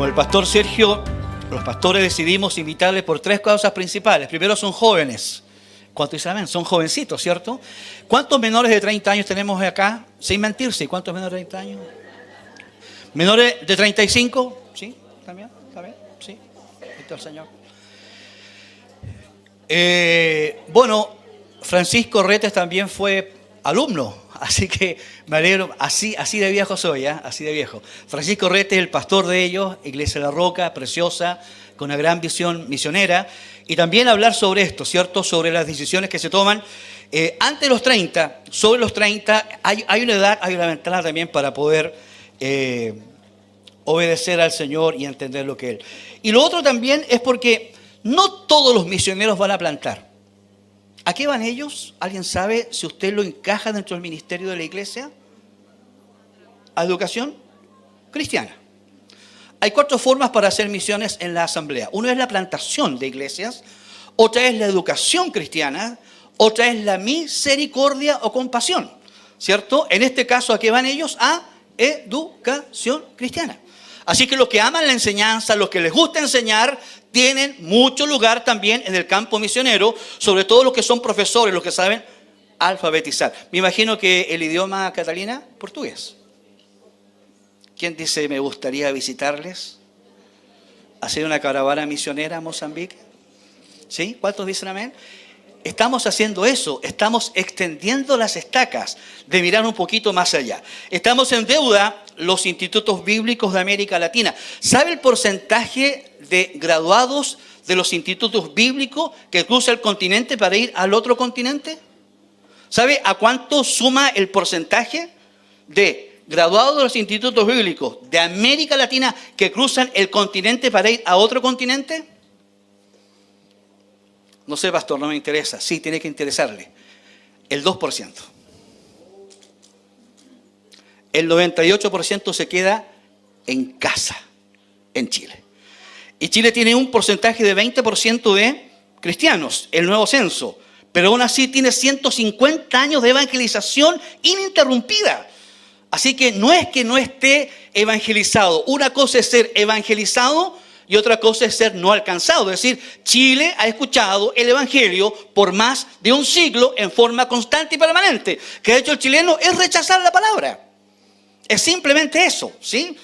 Con el pastor Sergio, los pastores decidimos invitarles por tres causas principales. Primero, son jóvenes. ¿Cuántos dicen amén? Son jovencitos, ¿cierto? ¿Cuántos menores de 30 años tenemos acá? Sin mentirse, ¿cuántos menores de 30 años? ¿Menores de 35? ¿Sí? ¿También? ¿Está bien? Sí. Ahí está el Señor. Bueno, Francisco Retes también fue alumno, así que me alegro, así de viejo soy, así de viejo. Francisco Retes, el pastor de ellos, Iglesia La Roca, preciosa, con una gran visión misionera, y también hablar sobre esto, ¿cierto? Sobre las decisiones que se toman antes de los 30, sobre los 30, hay una edad, hay una ventana también para poder obedecer al Señor y entender lo que Él. Y lo otro también es porque no todos los misioneros van a plantar. ¿A qué van ellos? ¿Alguien sabe si usted lo encaja dentro del ministerio de la iglesia? ¿A educación cristiana? Hay 4 formas para hacer misiones en la asamblea. Una es la plantación de iglesias, otra es la educación cristiana, otra es la misericordia o compasión, ¿cierto? En este caso, ¿a qué van ellos? A educación cristiana. Así que los que aman la enseñanza, los que les gusta enseñar, tienen mucho lugar también en el campo misionero, sobre todo los que son profesores, los que saben alfabetizar. Me imagino que el idioma, Catalina, portugués. ¿Quién dice, me gustaría visitarles? ¿Hacer una caravana misionera a Mozambique? ¿Sí? ¿Cuántos dicen amén? Estamos haciendo eso, estamos extendiendo las estacas de mirar un poquito más allá. Estamos en deuda los institutos bíblicos de América Latina. ¿Sabe el porcentaje de graduados de los institutos bíblicos que cruza el continente para ir al otro continente? ¿Sabe a cuánto suma el porcentaje de graduados de los institutos bíblicos de América Latina que cruzan el continente para ir a otro continente? No sé, pastor, no me interesa. Sí, tiene que interesarle. El 2%. El 98% se queda en casa, en Chile. Y Chile tiene un porcentaje de 20% de cristianos, el nuevo censo. Pero aún así tiene 150 años de evangelización ininterrumpida. Así que no es que no esté evangelizado. Una cosa es ser evangelizado y otra cosa es ser no alcanzado. Es decir, Chile ha escuchado el evangelio por más de un siglo en forma constante y permanente. Que ha hecho el chileno es rechazar la palabra. Es simplemente eso, ¿sí?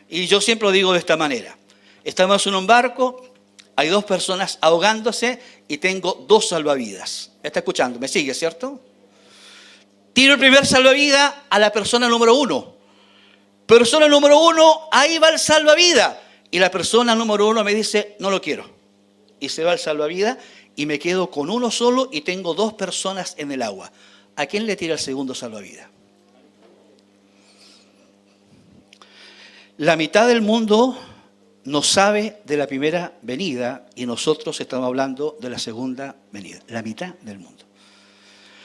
Y yo siempre lo digo de esta manera. Estamos en un barco, hay 2 personas ahogándose y tengo 2 salvavidas. ¿Me está escuchando? ¿Me sigue, cierto? Tiro el primer salvavidas a la persona número 1. Persona número 1, ahí va el salvavidas. Y la persona número 1 me dice, no lo quiero. Y se va el salvavidas y me quedo con uno solo y tengo 2 personas en el agua. ¿A quién le tira el segundo salvavidas? La mitad del mundo no sabe de la primera venida y nosotros estamos hablando de la segunda venida. La mitad del mundo.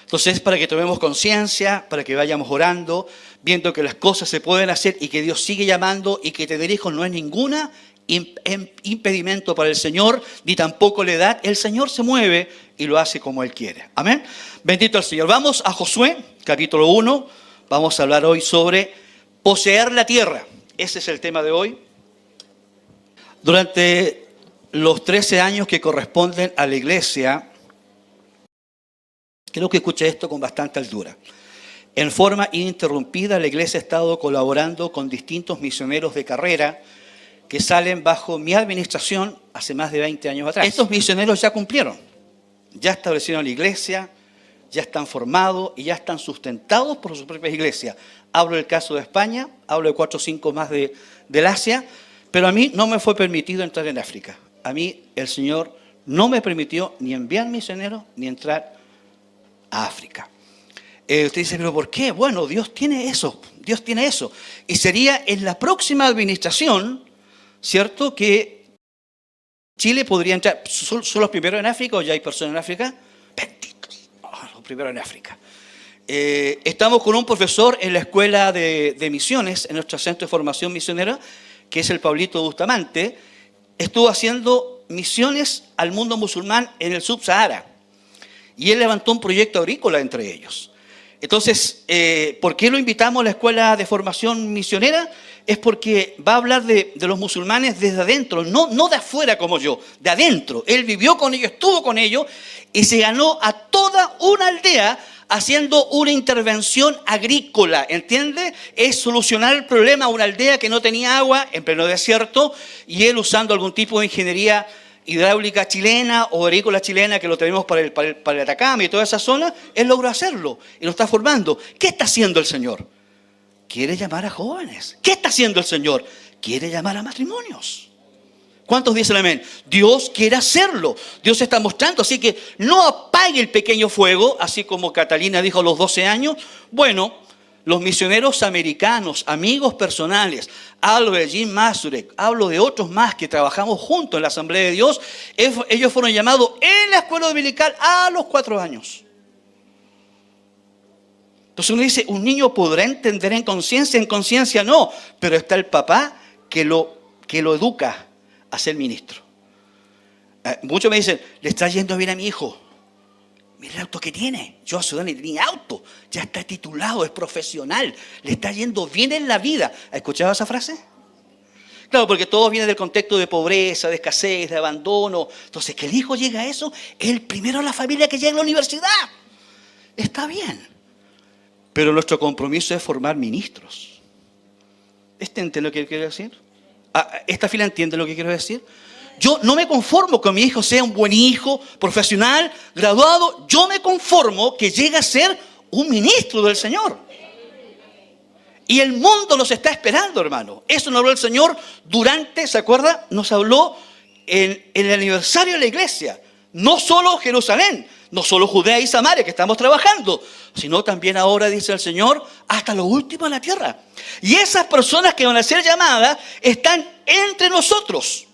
Entonces, para que tomemos conciencia, para que vayamos orando, viendo que las cosas se pueden hacer y que Dios sigue llamando y que tener hijos no es ninguna impedimento para el Señor, ni tampoco la edad. El Señor se mueve y lo hace como Él quiere. Amén. Bendito el Señor. Vamos a Josué, capítulo 1. Vamos a hablar hoy sobre poseer la tierra. Ese es el tema de hoy. Durante los 13 años que corresponden a la iglesia, creo que escuché esto con bastante altura. En forma ininterrumpida, la iglesia ha estado colaborando con distintos misioneros de carrera que salen bajo mi administración hace más de 20 años atrás. Estos misioneros ya cumplieron, ya establecieron la iglesia, ya están formados y ya están sustentados por sus propias iglesias. Hablo del caso de España, hablo de 4 o 5 más del Asia, pero a mí no me fue permitido entrar en África. A mí el Señor no me permitió ni enviar misioneros ni entrar a África. Usted dice, ¿pero por qué? Bueno, Dios tiene eso, Dios tiene eso. Y sería en la próxima administración, ¿cierto?, que Chile podría entrar. ¿Son los primeros en África o ya hay personas en África? Benditos, los primeros en África. Estamos con un profesor en la escuela de misiones, en nuestro centro de formación misionera, que es el Pablito Bustamante. Estuvo haciendo misiones al mundo musulmán en el Sub-Sahara. Y él levantó un proyecto agrícola entre ellos. Entonces, ¿por qué lo invitamos a la escuela de formación misionera? es porque va a hablar de los musulmanes desde adentro, no de afuera como yo, de adentro. Él vivió con ellos, estuvo con ellos y se ganó a toda una aldea haciendo una intervención agrícola, ¿entiende? Es solucionar el problema a una aldea que no tenía agua en pleno desierto y él usando algún tipo de ingeniería hidráulica chilena o agrícola chilena que lo tenemos para el Atacama y toda esa zona, él logró hacerlo y lo está formando. ¿Qué está haciendo el Señor? Quiere llamar a jóvenes. ¿Qué está haciendo el Señor? Quiere llamar a matrimonios. ¿Cuántos dicen amén? Dios quiere hacerlo. Dios está mostrando. Así que no apague el pequeño fuego, así como Catalina dijo a los 12 años. Bueno, los misioneros americanos, amigos personales, hablo de Jim Masurek, hablo de otros más que trabajamos juntos en la Asamblea de Dios. Ellos fueron llamados en la escuela dominical a los 4 años. Entonces uno dice, ¿un niño podrá entender en conciencia no, pero está el papá que lo educa a ser ministro. Muchos me dicen, le está yendo bien a mi hijo. Mira el auto que tiene. Yo a Sudán tenía auto, ya está titulado, es profesional, le está yendo bien en la vida. ¿Has escuchado esa frase? Claro, porque todo viene del contexto de pobreza, de escasez, de abandono. Entonces, que el hijo llegue a eso, es el primero en la familia que llega a la universidad. Está bien. Pero nuestro compromiso es formar ministros. ¿Entiende lo que quiero decir? ¿Esta fila entiende lo que quiero decir? Yo no me conformo con mi hijo sea un buen hijo, profesional, graduado. Yo me conformo que llegue a ser un ministro del Señor. Y el mundo los está esperando, hermano. Eso nos habló el Señor durante, ¿se acuerda? Nos habló en el aniversario de la iglesia. No solo Jerusalén, no solo Judea y Samaria que estamos trabajando, sino también ahora, dice el Señor, hasta lo último en la tierra. Y esas personas que van a ser llamadas están entre nosotros.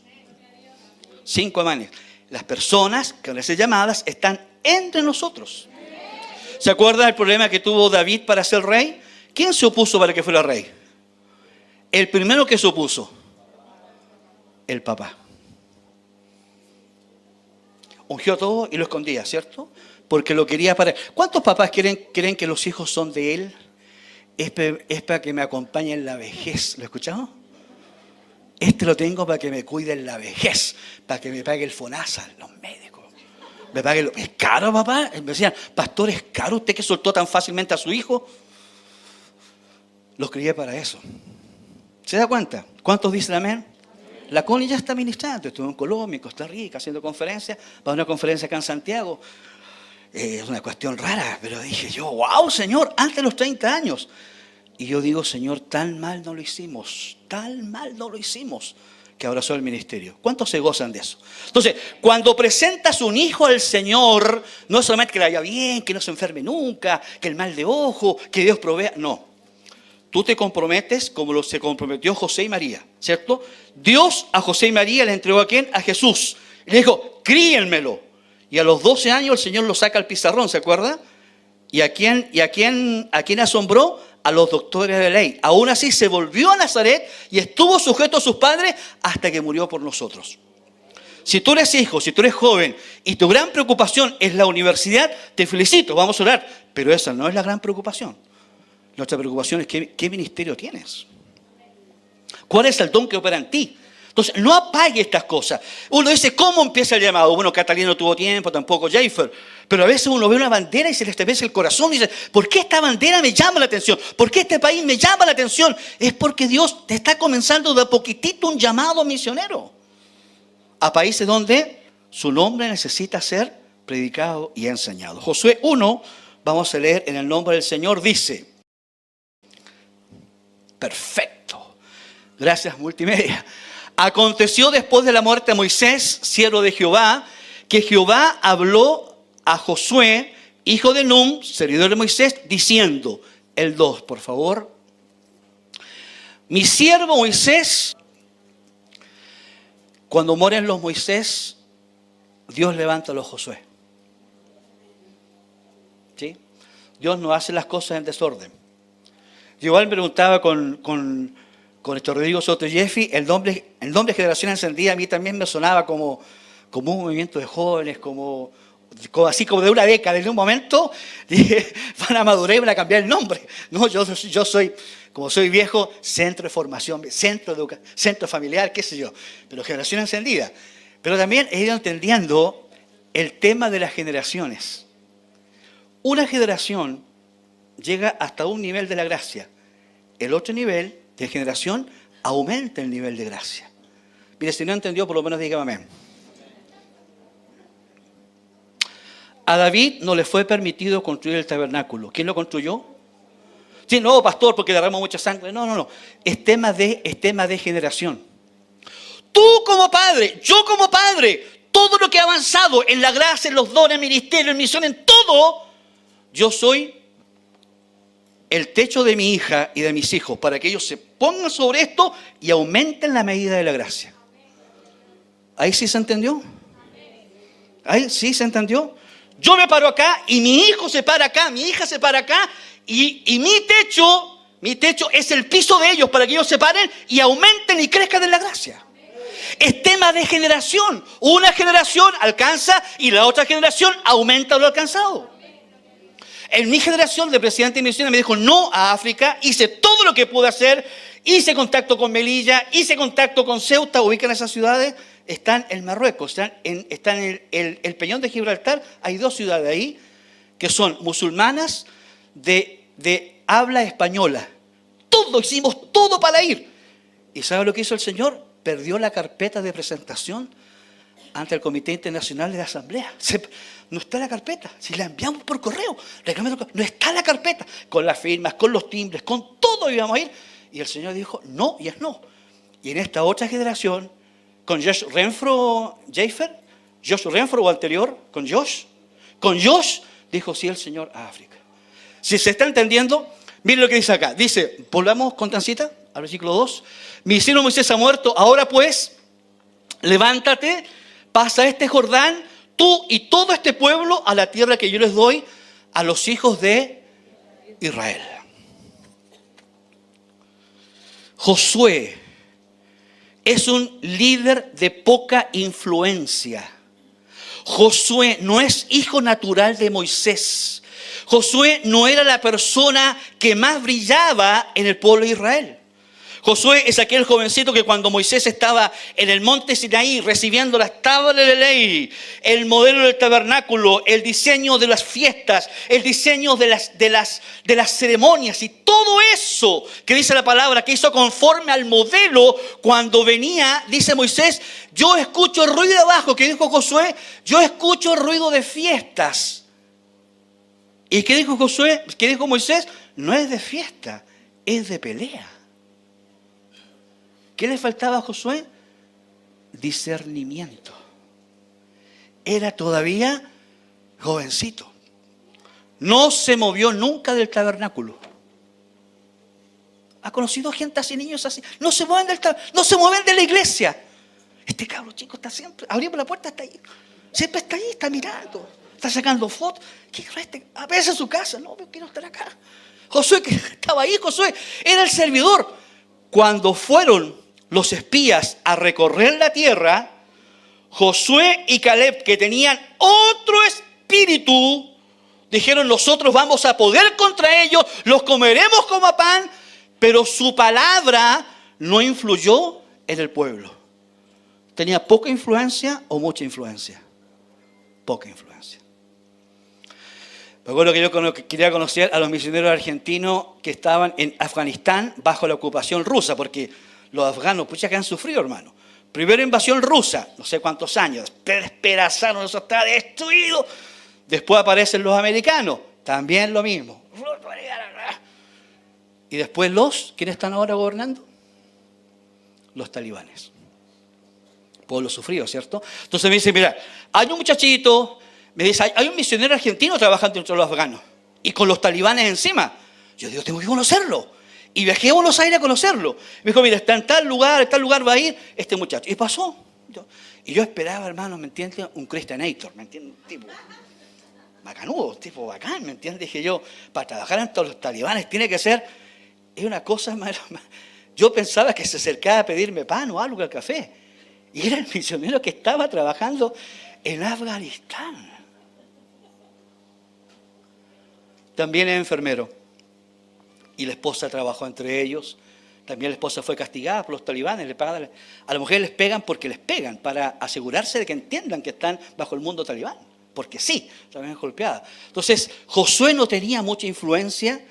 5 amanes. Las personas que van a ser llamadas están entre nosotros. ¿Se acuerda del problema que tuvo David para ser rey? ¿Quién se opuso para que fuera rey? El primero que se opuso, el papá. Ungió todo y lo escondía, ¿cierto? Porque lo quería para él. ¿Cuántos papás creen que los hijos son de él? Es para que me acompañe en la vejez. ¿Lo escuchamos? Este lo tengo para que me cuide en la vejez, para que me pague el FONASA, los médicos. Me pague ¿Es caro, papá? Me decían, pastor, ¿es caro usted que soltó tan fácilmente a su hijo? Los crié para eso. ¿Se da cuenta? ¿Cuántos dicen amén? La Connie ya está ministrando. Estuvo en Colombia, en Costa Rica, haciendo conferencias. Va a una conferencia acá en Santiago. Es una cuestión rara, pero dije yo, wow, Señor, antes de los 30 años. Y yo digo, Señor, tan mal no lo hicimos, que abrazó el ministerio. ¿Cuántos se gozan de eso? Entonces, cuando presentas un hijo al Señor, no es solamente que le vaya bien, que no se enferme nunca, que el mal de ojo, que Dios provea. No. Tú te comprometes como se comprometió José y María, ¿cierto? Dios a José y María le entregó ¿a quién? A Jesús. Y le dijo, críenmelo. Y a los 12 años el Señor lo saca al pizarrón, ¿se acuerda? ¿Y a quién asombró? A los doctores de ley. Aún así se volvió a Nazaret y estuvo sujeto a sus padres hasta que murió por nosotros. Si tú eres hijo, si tú eres joven y tu gran preocupación es la universidad, te felicito, vamos a orar. Pero esa no es la gran preocupación. Nuestra preocupación es qué ministerio tienes. ¿Cuál es el don que opera en ti? Entonces, no apague estas cosas. Uno dice, ¿cómo empieza el llamado? Bueno, Catalina no tuvo tiempo, tampoco Jafer. Pero a veces uno ve una bandera y se le estremece el corazón y dice, ¿por qué esta bandera me llama la atención? ¿Por qué este país me llama la atención? Es porque Dios te está comenzando de a poquitito un llamado misionero. A países donde su nombre necesita ser predicado y enseñado. Josué 1, vamos a leer en el nombre del Señor, dice, perfecto, gracias multimedia. Aconteció después de la muerte de Moisés, siervo de Jehová, que Jehová habló a Josué, hijo de Nun, servidor de Moisés, diciendo, el 2, por favor. Mi siervo Moisés, cuando mueren los Moisés, Dios levanta a los Josué. ¿Sí? Dios no hace las cosas en desorden. Yo igual me preguntaba con este Rodrigo Soto Jeffy, el nombre Generación Encendida a mí también me sonaba como un movimiento de jóvenes, como así como de una década, en un momento, dije, van a madurar y van a cambiar el nombre. No, yo soy, como soy viejo, centro de formación, centro familiar, qué sé yo, pero generación encendida. Pero también he ido entendiendo el tema de las generaciones. Una generación llega hasta un nivel de la gracia. El otro nivel de generación aumenta el nivel de gracia. Mire, si no entendió, por lo menos dígame amén. A David no le fue permitido construir el tabernáculo. ¿Quién lo construyó? Sí, no, pastor, porque derramó mucha sangre. No. Es tema de generación. Tú como padre, yo como padre, todo lo que ha avanzado en la gracia, en los dones, en ministerio, en misión, en todo, yo soy el techo de mi hija y de mis hijos para que ellos se pongan sobre esto y aumenten la medida de la gracia. ¿Ahí sí se entendió? ¿Ahí sí se entendió? Yo me paro acá y mi hijo se para acá, mi hija se para acá y mi techo es el piso de ellos para que ellos se paren y aumenten y crezcan en la gracia. Es tema de generación. Una generación alcanza y la otra generación aumenta lo alcanzado. En mi generación de presidente de misiones me dijo no a África, hice todo lo que pude hacer, hice contacto con Melilla, hice contacto con Ceuta, ubican esas ciudades, están en Marruecos, están en el Peñón de Gibraltar, hay 2 ciudades ahí que son musulmanas de habla española. Hicimos todo para ir. ¿Y sabe lo que hizo el Señor? Perdió la carpeta de presentación ante el Comité Internacional de la Asamblea. No está la carpeta. Si la enviamos por correo, no está la carpeta. Con las firmas, con los timbres, con todo íbamos a ir. Y el Señor dijo, no, y es no. Y en esta otra generación, con Josh Renfro o anterior, con Josh, dijo sí el Señor a África. Si se está entendiendo, miren lo que dice acá. Dice, volvamos con Tancita, al versículo 2. Mi siervo Moisés ha muerto, ahora pues, levántate, pasa este Jordán, tú y todo este pueblo a la tierra que yo les doy a los hijos de Israel. Josué es un líder de poca influencia. Josué no es hijo natural de Moisés. Josué no era la persona que más brillaba en el pueblo de Israel. Josué es aquel jovencito que cuando Moisés estaba en el monte Sinaí recibiendo las tablas de la ley, el modelo del tabernáculo, el diseño de las fiestas, el diseño de las ceremonias y todo eso que dice la palabra, que hizo conforme al modelo cuando venía, dice Moisés, yo escucho el ruido de abajo, que dijo Josué, yo escucho el ruido de fiestas. ¿Y qué dijo Josué? ¿Qué dijo Moisés? No es de fiesta, es de pelea. ¿Qué le faltaba a Josué? Discernimiento. Era todavía jovencito. No se movió nunca del tabernáculo. ¿Ha conocido gente así, niños así? No se mueven del tabernáculo, no se mueven de la iglesia. Este cabro chico está siempre, abrimos la puerta, está ahí. Siempre está ahí, está mirando, está sacando fotos. A veces en su casa, no, quiero estar acá. Josué, que estaba ahí, Josué era el servidor. Cuando fueron los espías a recorrer la tierra, Josué y Caleb, que tenían otro espíritu, dijeron, nosotros vamos a poder contra ellos, los comeremos como a pan, pero su palabra no influyó en el pueblo. ¿Tenía poca influencia o mucha influencia? Poca influencia. Me acuerdo que yo quería conocer a los misioneros argentinos que estaban en Afganistán bajo la ocupación rusa, porque los afganos, pucha que han sufrido, hermano. Primera invasión rusa, no sé cuántos años, despedazaron, eso está destruido. Después aparecen los americanos, también lo mismo. Y después ¿quiénes están ahora gobernando? Los talibanes. Pueblo sufrido, ¿cierto? Entonces me dice, mira, hay un muchachito, me dice, hay un misionero argentino trabajando entre los afganos y con los talibanes encima. Yo digo, tengo que conocerlo. Y viajé a Buenos Aires a conocerlo. Me dijo, mira, está en tal lugar va a ir este muchacho. Y pasó. Y yo esperaba, hermano, ¿me entiendes? Un Christianator, ¿me entiendes? Tipo bacanudo, tipo bacán, ¿me entiendes? Dije yo, para trabajar entre los talibanes tiene que ser, es una cosa más. Yo pensaba que se acercaba a pedirme pan o algo al café. Y era el misionero que estaba trabajando en Afganistán. también es enfermero. Y la esposa trabajó entre ellos. También la esposa fue castigada por los talibanes. A las mujeres les pegan porque les pegan, para asegurarse de que entiendan que están bajo el mundo talibán. Porque sí, también es golpeada. Entonces, Josué no tenía mucha influencia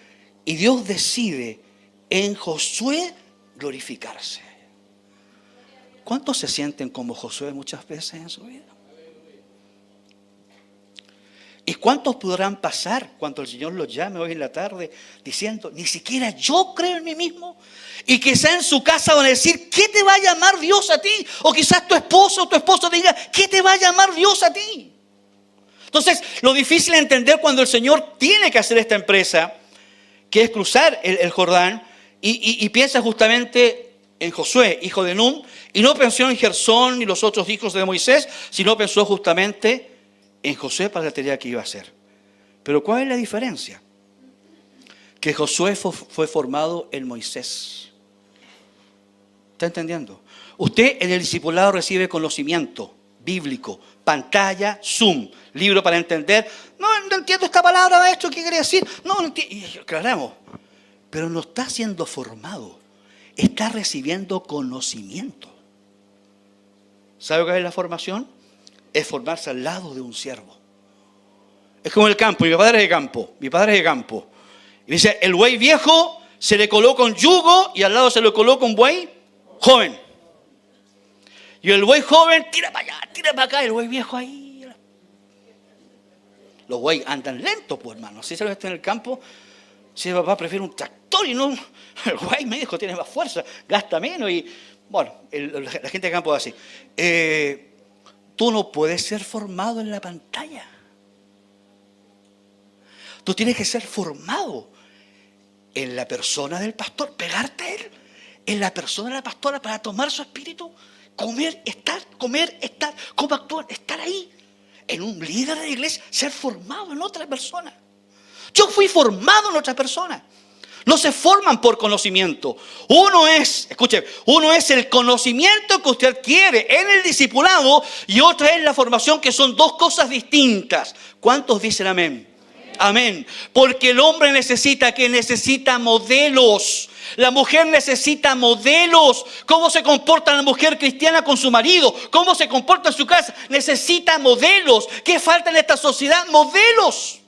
y Dios decide en Josué glorificarse. ¿Cuántos se sienten como Josué muchas veces en su vida? ¿Y cuántos podrán pasar cuando el Señor los llame hoy en la tarde diciendo, ni siquiera yo creo en mí mismo? Y que sea en su casa van a decir, ¿qué te va a llamar Dios a ti? O quizás tu esposo o tu esposo diga, ¿qué te va a llamar Dios a ti? Entonces, lo difícil de entender cuando el Señor tiene que hacer esta empresa, que es cruzar el Jordán, y piensa justamente en Josué, hijo de Nun, y no pensó en Gersón ni los otros hijos de Moisés, sino pensó justamente en Josué para la tarea que iba a hacer. Pero ¿cuál es la diferencia? Que Josué fue formado en Moisés. ¿Está entendiendo? Usted en el discipulado recibe conocimiento bíblico, pantalla, Zoom, libro para entender. No entiendo esta palabra, maestro, ¿qué quiere decir? No entiendo. Y aclaramos. Pero no está siendo formado, está recibiendo conocimiento. ¿Sabe qué es la formación? Es formarse al lado de un siervo. Es como el campo, mi padre es de campo. Y dice, el buey viejo se le coloca un yugo y al lado se le coloca un buey joven. Y el buey joven tira para allá, tira para acá, y el buey viejo ahí. Los bueyes andan lentos, pues hermano. Si se lo está en el campo, si el papá prefiere un tractor y no, el buey me dijo, tiene más fuerza, gasta menos y bueno, la gente de campo es así. Tú no puedes ser formado en la pantalla. Tú tienes que ser formado en la persona del pastor, pegarte a él, en la persona de la pastora para tomar su espíritu, comer, estar, cómo actuar, estar ahí. En un líder de la iglesia, ser formado en otra persona. Yo fui formado en otra persona. No se forman por conocimiento. Uno es el conocimiento que usted adquiere en el discipulado y otra es la formación, que son dos cosas distintas. ¿Cuántos dicen amén? Amén. Porque el hombre necesita modelos. La mujer necesita modelos. ¿Cómo se comporta la mujer cristiana con su marido? ¿Cómo se comporta en su casa? Necesita modelos. ¿Qué falta en esta sociedad? Modelos.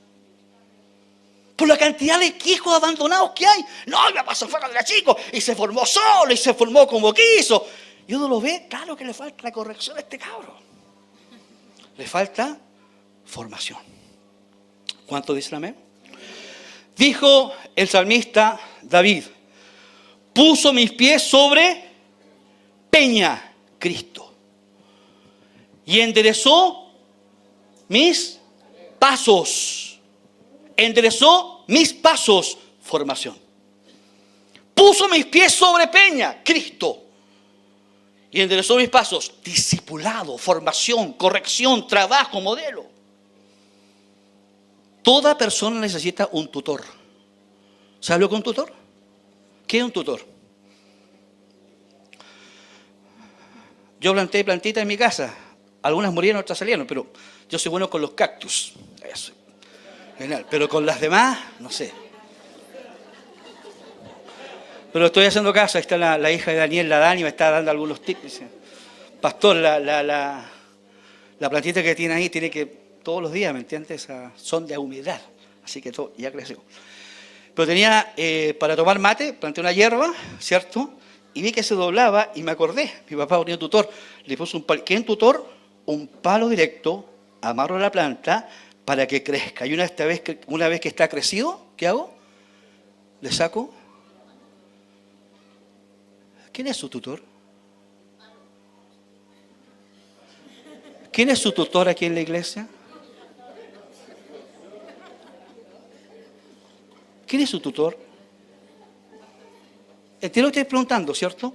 Por la cantidad de hijos abandonados que hay. No, me pasó fuera de la chico y se formó solo y se formó como quiso. Y uno lo ve, claro que le falta la corrección a este cabro. Le falta formación. ¿Cuánto dicen amén? Dijo el salmista David, puso mis pies sobre peña, Cristo, y enderezó mis pasos. Enderezó mis pasos, formación. Puso mis pies sobre peña, Cristo. Y enderezó mis pasos, discipulado, formación, corrección, trabajo, modelo. Toda persona necesita un tutor. ¿Sabe lo que es un tutor? ¿Qué es un tutor? Yo planté plantitas en mi casa. Algunas murieron, otras salieron, pero yo soy bueno con los cactus. Eso. Genial. Pero con las demás, no sé. Pero estoy haciendo caso. Ahí está la hija de Daniel, la Dani, me está dando algunos tips. Dice, pastor, la plantita que tiene ahí tiene que, todos los días, ¿me entiendes? Son de humedad. Así que todo ya creció. Pero tenía, para tomar mate, planté una hierba, ¿cierto? Y vi que se doblaba y me acordé. Mi papá ponía un tutor. Le puso un palo. ¿Qué es un tutor? Un palo directo, amarro a la planta, para que crezca. Y una vez que está crecido, ¿qué hago? Le saco. ¿Quién es su tutor? ¿Quién es su tutor aquí en la iglesia? ¿Quién es su tutor? Entiendo lo que estoy preguntando, ¿cierto?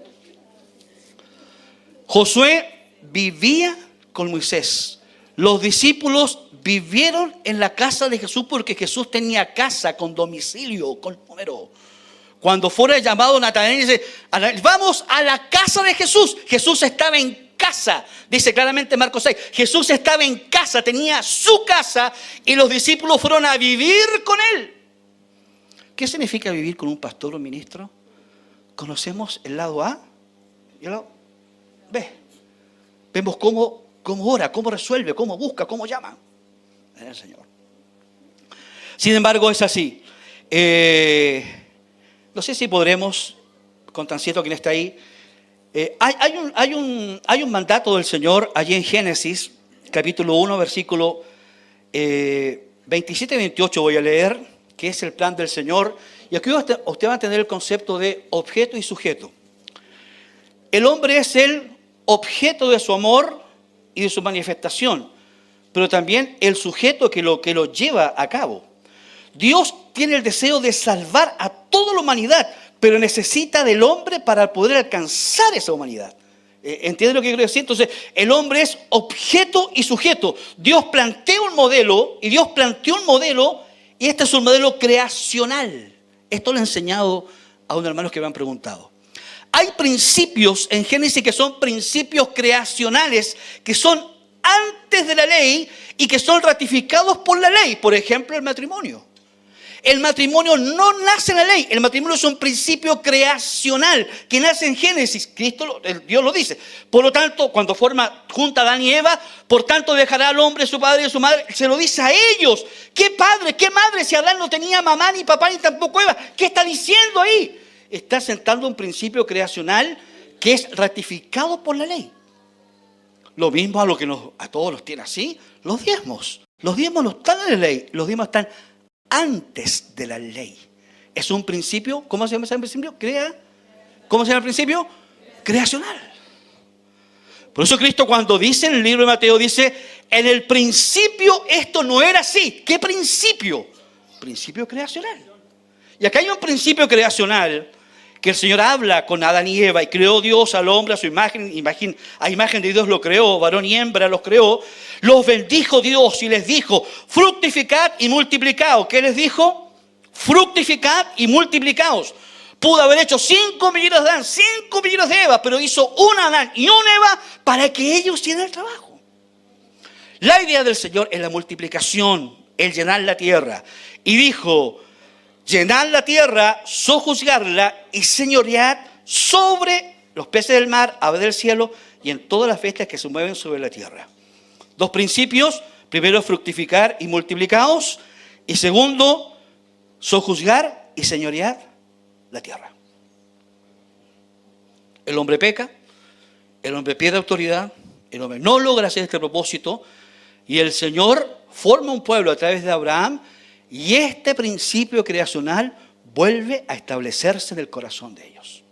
Josué vivía con Moisés. Los discípulos vivieron en la casa de Jesús porque Jesús tenía casa con domicilio, con número. Cuando fuera llamado Natanael, dice, vamos a la casa de Jesús. Jesús estaba en casa, dice claramente Marcos 6. Jesús estaba en casa, tenía su casa y los discípulos fueron a vivir con él. ¿Qué significa vivir con un pastor o un ministro? Conocemos el lado A y el lado B. Vemos cómo ora, cómo resuelve, cómo busca, cómo llama. El Señor. Sin embargo, es así. No sé si podremos, con tan cierto quien está ahí, hay un mandato del Señor allí en Génesis, capítulo 1, versículo 27 y 28 voy a leer, que es el plan del Señor. Y aquí usted va a tener el concepto de objeto y sujeto. El hombre es el objeto de su amor y de su manifestación, pero también el sujeto que lo lleva a cabo. Dios tiene el deseo de salvar a toda la humanidad, pero necesita del hombre para poder alcanzar esa humanidad. ¿Entienden lo que quiero decir? Entonces, el hombre es objeto y sujeto. Dios plantea un modelo, y Dios planteó un modelo, y este es un modelo creacional. Esto lo he enseñado a unos hermanos que me han preguntado. Hay principios en Génesis que son principios creacionales, que son antes de la ley y que son ratificados por la ley. Por ejemplo, el matrimonio. El matrimonio no nace en la ley. El matrimonio es un principio creacional que nace en Génesis. Dios lo dice. Por lo tanto, cuando junta Adán y Eva, por tanto dejará al hombre su padre y su madre. Se lo dice a ellos. ¿Qué padre, qué madre si Adán no tenía mamá, ni papá, ni tampoco Eva? ¿Qué está diciendo ahí? Está sentando un principio creacional que es ratificado por la ley. Lo mismo a lo que a todos los tiene así, los diezmos. Los diezmos no están en la ley, los diezmos están antes de la ley. Es un principio, ¿cómo se llama ese principio? ¿Cómo se llama el principio? Creacional. Por eso Cristo cuando dice en el libro de Mateo, dice, en el principio esto no era así. ¿Qué principio? Principio creacional. Y acá hay un principio creacional que el Señor habla con Adán y Eva, y creó Dios al hombre a su imagen, a imagen de Dios lo creó, varón y hembra los creó. Los bendijo Dios y les dijo, fructificad y multiplicaos. ¿Qué les dijo? Fructificad y multiplicaos. Pudo haber hecho 5 millones de Adán, 5 millones de Eva, pero hizo un Adán y una Eva para que ellos hicieran el trabajo. La idea del Señor es la multiplicación, el llenar la tierra. Y dijo, llenad la tierra, sojuzgarla y señoread sobre los peces del mar, aves del cielo y en todas las bestias que se mueven sobre la tierra. Dos principios: primero, fructificar y multiplicaos, y segundo, sojuzgar y señorear la tierra. El hombre peca, el hombre pierde autoridad, el hombre no logra hacer este propósito, y el Señor forma un pueblo a través de Abraham, y este principio creacional vuelve a establecerse en el corazón de ellos.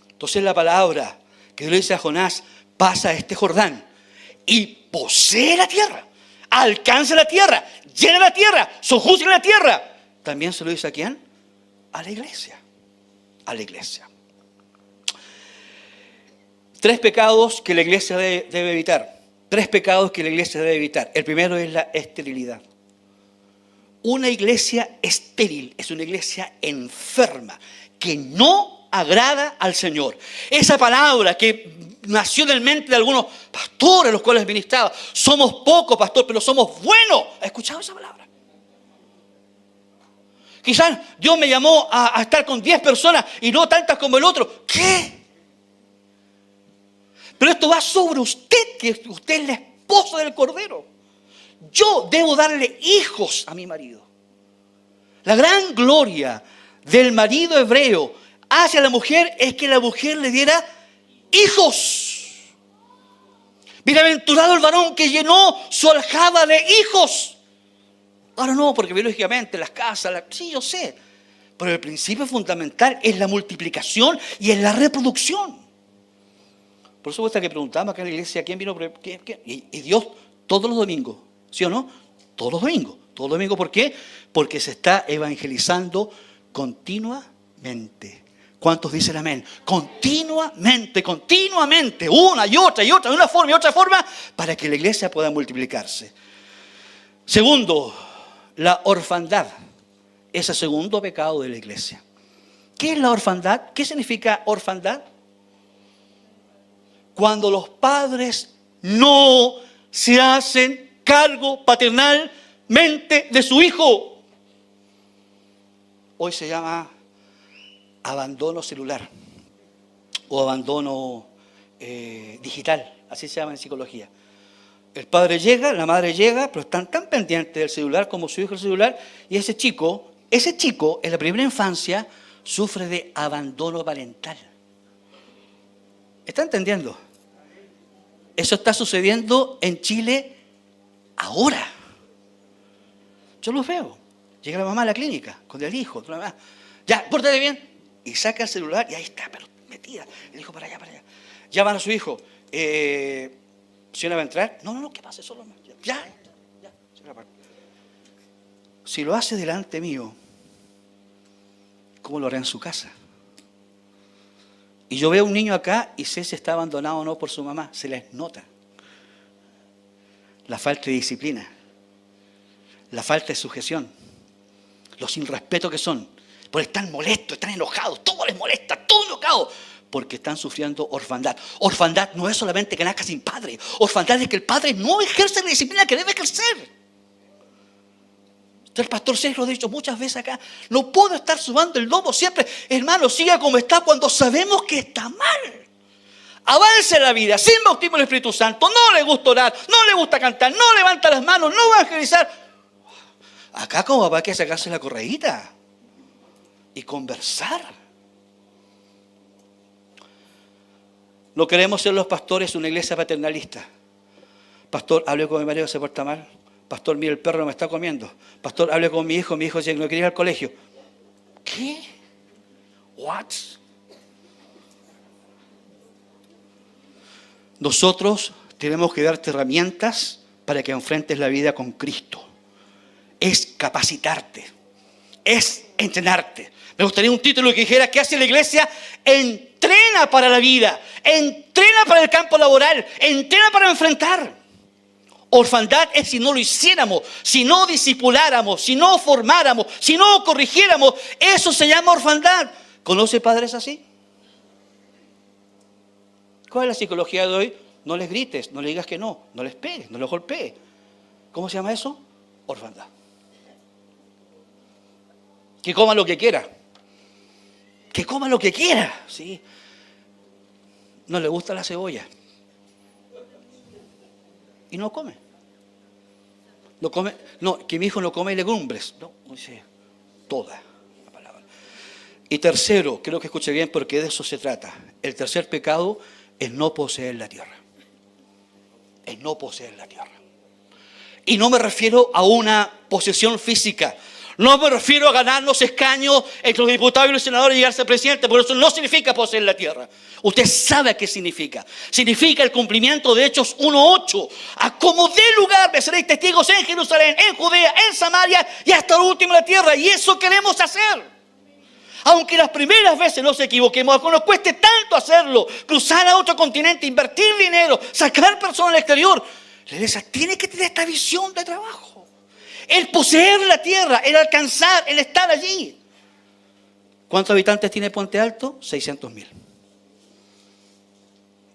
Entonces la palabra que Dios le dice a Jonás, pasa este Jordán y posee la tierra, alcanza la tierra, llena la tierra, sojuzga la tierra. También se lo dice a ¿quién? A la iglesia. A la iglesia. 3 pecados que la iglesia debe evitar. 3 pecados que la iglesia debe evitar. El primero es la esterilidad. Una iglesia estéril es una iglesia enferma que no agrada al Señor. Esa palabra que nació en mente de algunos pastores, los cuales ministraba, somos pocos, pastor, pero somos buenos. ¿Ha escuchado esa palabra? Quizás Dios me llamó a estar con 10 personas y no tantas como el otro. ¿Qué? Pero esto va sobre usted, que usted es la esposa del Cordero. Yo debo darle hijos a mi marido. La gran gloria del marido hebreo hacia la mujer es que la mujer le diera hijos. Bienaventurado el varón que llenó su aljaba de hijos. Ahora no, porque biológicamente las casas, sí, yo sé. Pero el principio fundamental es la multiplicación y es la reproducción. Por eso vuestra que preguntamos acá en la iglesia, ¿quién vino? Y Dios todos los domingos. ¿Sí o no? Todos los domingos. Todos los domingos, ¿por qué? Porque se está evangelizando continuamente. ¿Cuántos dicen amén? Continuamente, continuamente. Una y otra, de una forma y otra forma, para que la iglesia pueda multiplicarse. Segundo, la orfandad. Es el segundo pecado de la iglesia. ¿Qué es la orfandad? ¿Qué significa orfandad? Cuando los padres no se hacen cargo paternalmente de su hijo. hoy se llama abandono celular o abandono digital, así se llama en psicología. El padre llega, la madre llega, pero están tan pendientes del celular como su hijo el celular, y ese chico en la primera infancia sufre de abandono parental. ¿Está entendiendo? Eso está sucediendo en Chile ahora. Yo los veo. Llega la mamá a la clínica con el hijo, la mamá, ya, pórtate bien, y saca el celular y ahí está, pero metida, el hijo para allá, para allá. Llaman a su hijo, ¿señora va a entrar? No, ¿qué pasa? Solo ya. Si lo hace delante mío, ¿cómo lo hará en su casa? Y yo veo un niño acá y sé si está abandonado o no por su mamá, se les nota. La falta de disciplina, la falta de sujeción, los irrespetos que son, porque están molestos, están enojados, todo les molesta, todo enojado, porque están sufriendo orfandad. Orfandad no es solamente que nazca sin padre, orfandad es que el padre no ejerce la disciplina que debe ejercer. El pastor Sergio lo ha dicho muchas veces acá, no puedo estar subando el lomo siempre, hermano, siga como está cuando sabemos que está mal. Avance la vida, sin bautismo del Espíritu Santo, no le gusta orar, no le gusta cantar, no levanta las manos, no va a evangelizar. Acá como papá hay que sacarse la correíta y conversar. No queremos ser los pastores una iglesia paternalista. Pastor, hable con mi marido, se porta mal. Pastor, mire, el perro me está comiendo. Pastor, hable con mi hijo dice que no quiere ir al colegio. ¿Qué? ¿What? Nosotros tenemos que darte herramientas para que enfrentes la vida con Cristo. Es capacitarte, es entrenarte. Me gustaría un título que dijera: ¿qué hace la iglesia? Entrena para la vida, entrena para el campo laboral, entrena para enfrentar. Orfandad es si no lo hiciéramos, si no discipuláramos, si no formáramos, si no corrigiéramos. Eso se llama orfandad. ¿Conoce padres así? ¿Cuál es la psicología de hoy? No les grites, no le digas que no les pegues, no les golpees. ¿Cómo se llama eso? Orfandad. Que coma lo que quiera. Que coma lo que quiera, ¿sí? No le gusta la cebolla. Y no come. No come, no, que mi hijo no come legumbres. No, dice toda la palabra. Y tercero, creo que escuche bien porque de eso se trata. El tercer pecado es no poseer la tierra. Es no poseer la tierra. Y no me refiero a una posesión física. No me refiero a ganarnos escaños entre los diputados y los senadores y llegar a ser presidente, porque eso no significa poseer la tierra. Usted sabe qué significa. Significa el cumplimiento de Hechos 1:8. A como dé lugar me seréis testigos en Jerusalén, en Judea, en Samaria y hasta lo último de la tierra. Y eso queremos hacer. Aunque las primeras veces nos equivoquemos, aunque nos cueste tanto hacerlo, cruzar a otro continente, invertir dinero, sacar personas al exterior, la iglesia tiene que tener esta visión de trabajo. El poseer la tierra, el alcanzar, el estar allí. ¿Cuántos habitantes tiene Puente Alto? 600.000.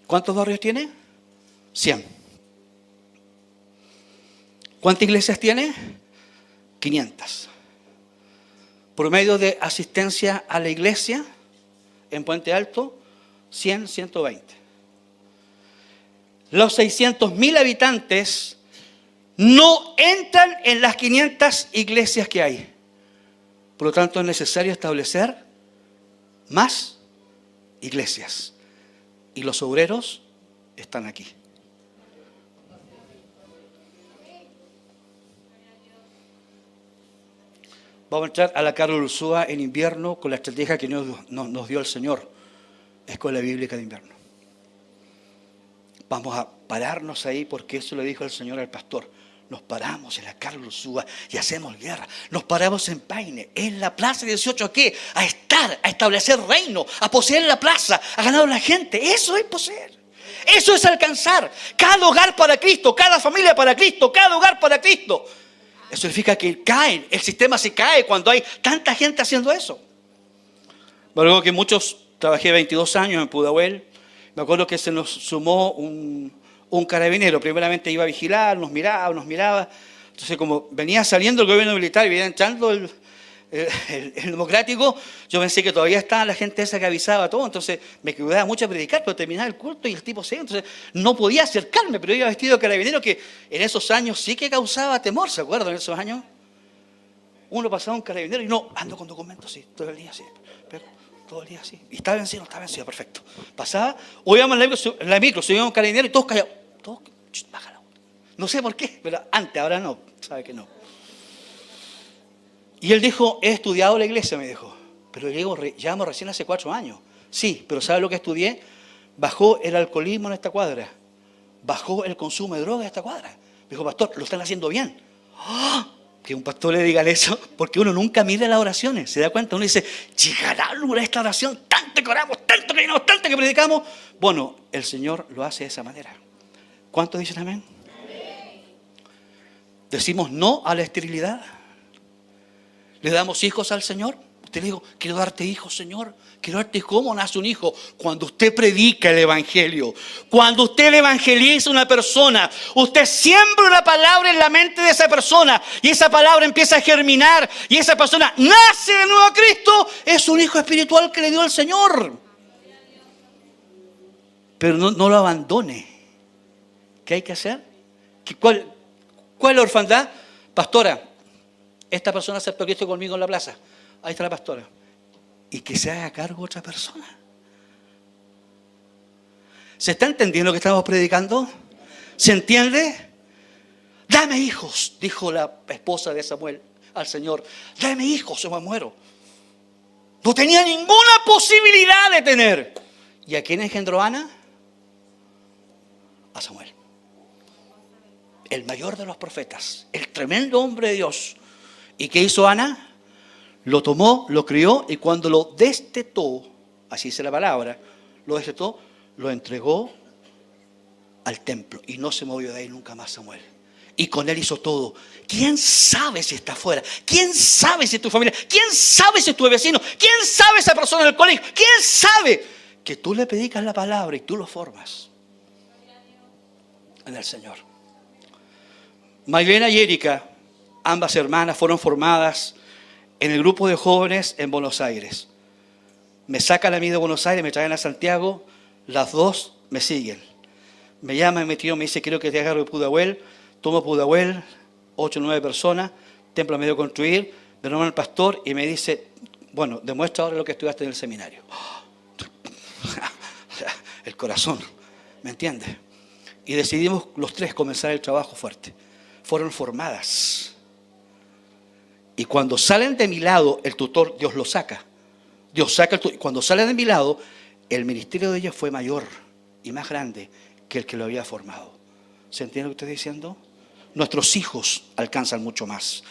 ¿Cuántos barrios tiene? 100. ¿Cuántas iglesias tiene? 500. Promedio de asistencia a la iglesia en Puente Alto, 100, 120. Los 600.000 habitantes no entran en las 500 iglesias que hay. Por lo tanto, es necesario establecer más iglesias. Y los obreros están aquí. Vamos a entrar a la Carlos Ursúa en invierno con la estrategia que nos dio el Señor. Escuela Bíblica de Invierno. Vamos a pararnos ahí porque eso le dijo el Señor al pastor. Nos paramos en la Carlos Ursúa y hacemos guerra. Nos paramos en Paine, en la plaza 18, ¿a qué? A estar, a establecer reino, a poseer la plaza, a ganar a la gente. Eso es poseer. Eso es alcanzar. Cada hogar para Cristo, cada familia para Cristo, cada hogar para Cristo. Eso significa que caen, el sistema se cae cuando hay tanta gente haciendo eso. Me acuerdo que trabajé 22 años en Pudahuel. Me acuerdo que se nos sumó un carabinero. Primeramente iba a vigilar, nos miraba. Entonces, como venía saliendo el gobierno militar y venía entrando el democrático, yo pensé que todavía estaba la gente esa que avisaba todo, entonces me cuidaba mucho a predicar, pero terminaba el culto y el tipo se iba, entonces no podía acercarme, pero iba vestido de carabinero, que en esos años sí que causaba temor, ¿se acuerdan? En esos años uno pasaba un carabinero y no, ando con documentos, sí, todo el día así, pero todo el día así, y estaba vencido, perfecto. Pasaba, o íbamos en la micro, subíamos un carabinero y todos callados, todos, bájalo. No sé por qué, pero antes, ahora no, sabe que no. Y él dijo, he estudiado la iglesia, me dijo, pero llevamos recién hace 4 años. Sí, pero ¿sabe lo que estudié? Bajó el alcoholismo en esta cuadra, bajó el consumo de drogas en esta cuadra. Me dijo, pastor, lo están haciendo bien. ¡Oh! Que un pastor le diga eso, porque uno nunca mide las oraciones, ¿se da cuenta? Uno dice, llegará a lograr esta oración, tanto que oramos, tanto que llenamos, tanto que predicamos. Bueno, el Señor lo hace de esa manera. ¿Cuántos dicen amén? Decimos no a la esterilidad. ¿Le damos hijos al Señor? Usted le digo, quiero darte hijos, Señor. Quiero darte hijos. ¿Cómo nace un hijo? Cuando usted predica el Evangelio. Cuando usted le evangeliza a una persona. Usted siembra una palabra en la mente de esa persona. Y esa palabra empieza a germinar. Y esa persona nace de nuevo a Cristo. Es un hijo espiritual que le dio el Señor. Pero no lo abandone. ¿Qué hay que hacer? ¿Cuál es la orfandad? Pastora, esta persona aceptó a Cristo conmigo en la plaza. Ahí está la pastora. Y que se haga cargo otra persona. ¿Se está entendiendo lo que estamos predicando? ¿Se entiende? Dame hijos, dijo la esposa de Samuel al Señor. Dame hijos o me muero. No tenía ninguna posibilidad de tener. ¿Y a quién engendró Ana? A Samuel. El mayor de los profetas, el tremendo hombre de Dios. ¿Y qué hizo Ana? Lo tomó, lo crió y cuando lo destetó, así dice la palabra, lo destetó, lo entregó al templo y no se movió de ahí nunca más Samuel. Y con él hizo todo. ¿Quién sabe si está afuera? ¿Quién sabe si es tu familia? ¿Quién sabe si es tu vecino? ¿Quién sabe esa persona del colegio? ¿Quién sabe que tú le predicas la palabra y tú lo formas en el Señor? Maylena y Erika, ambas hermanas, fueron formadas en el grupo de jóvenes en Buenos Aires. Me sacan a mí de Buenos Aires, me traen a Santiago, las dos me siguen. Me llama mi tío, me dice, quiero que te agarre Pudahuel. Tomo Pudahuel, 8 o 9 personas, templo a medio construir, me nombran el pastor y me dice, bueno, demuestra ahora lo que estudiaste en el seminario. El corazón, ¿me entiendes? Y decidimos los tres comenzar el trabajo fuerte. Fueron formadas. Y cuando salen de mi lado, el tutor, Dios lo saca. Dios saca el tutor. Cuando salen de mi lado, el ministerio de ellos fue mayor y más grande que el que lo había formado. ¿Se entiende lo que estoy diciendo? Nuestros hijos alcanzan mucho más.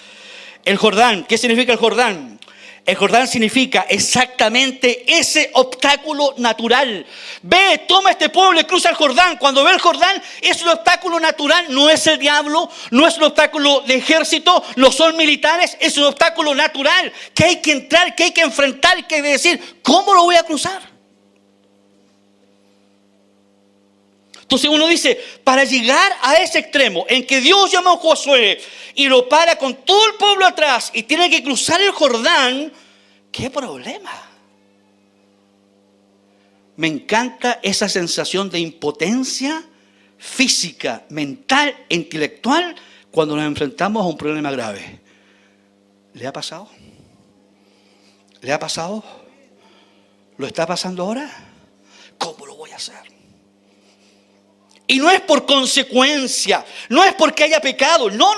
El Jordán, ¿qué significa el Jordán? El Jordán significa exactamente ese obstáculo natural. Ve, toma este pueblo y cruza el Jordán. Cuando ve el Jordán, es un obstáculo natural. No es el diablo, no es un obstáculo de ejército, no son militares. Es un obstáculo natural que hay que entrar, que hay que enfrentar, que hay que decir, ¿cómo lo voy a cruzar? Entonces uno dice, para llegar a ese extremo en que Dios llama a Josué y lo para con todo el pueblo atrás y tiene que cruzar el Jordán, ¿qué problema? Me encanta esa sensación de impotencia física, mental e intelectual cuando nos enfrentamos a un problema grave. ¿Le ha pasado? ¿Le ha pasado? ¿Lo está pasando ahora? ¿Cómo lo voy a hacer? Y no es por consecuencia, no es porque haya pecado, no.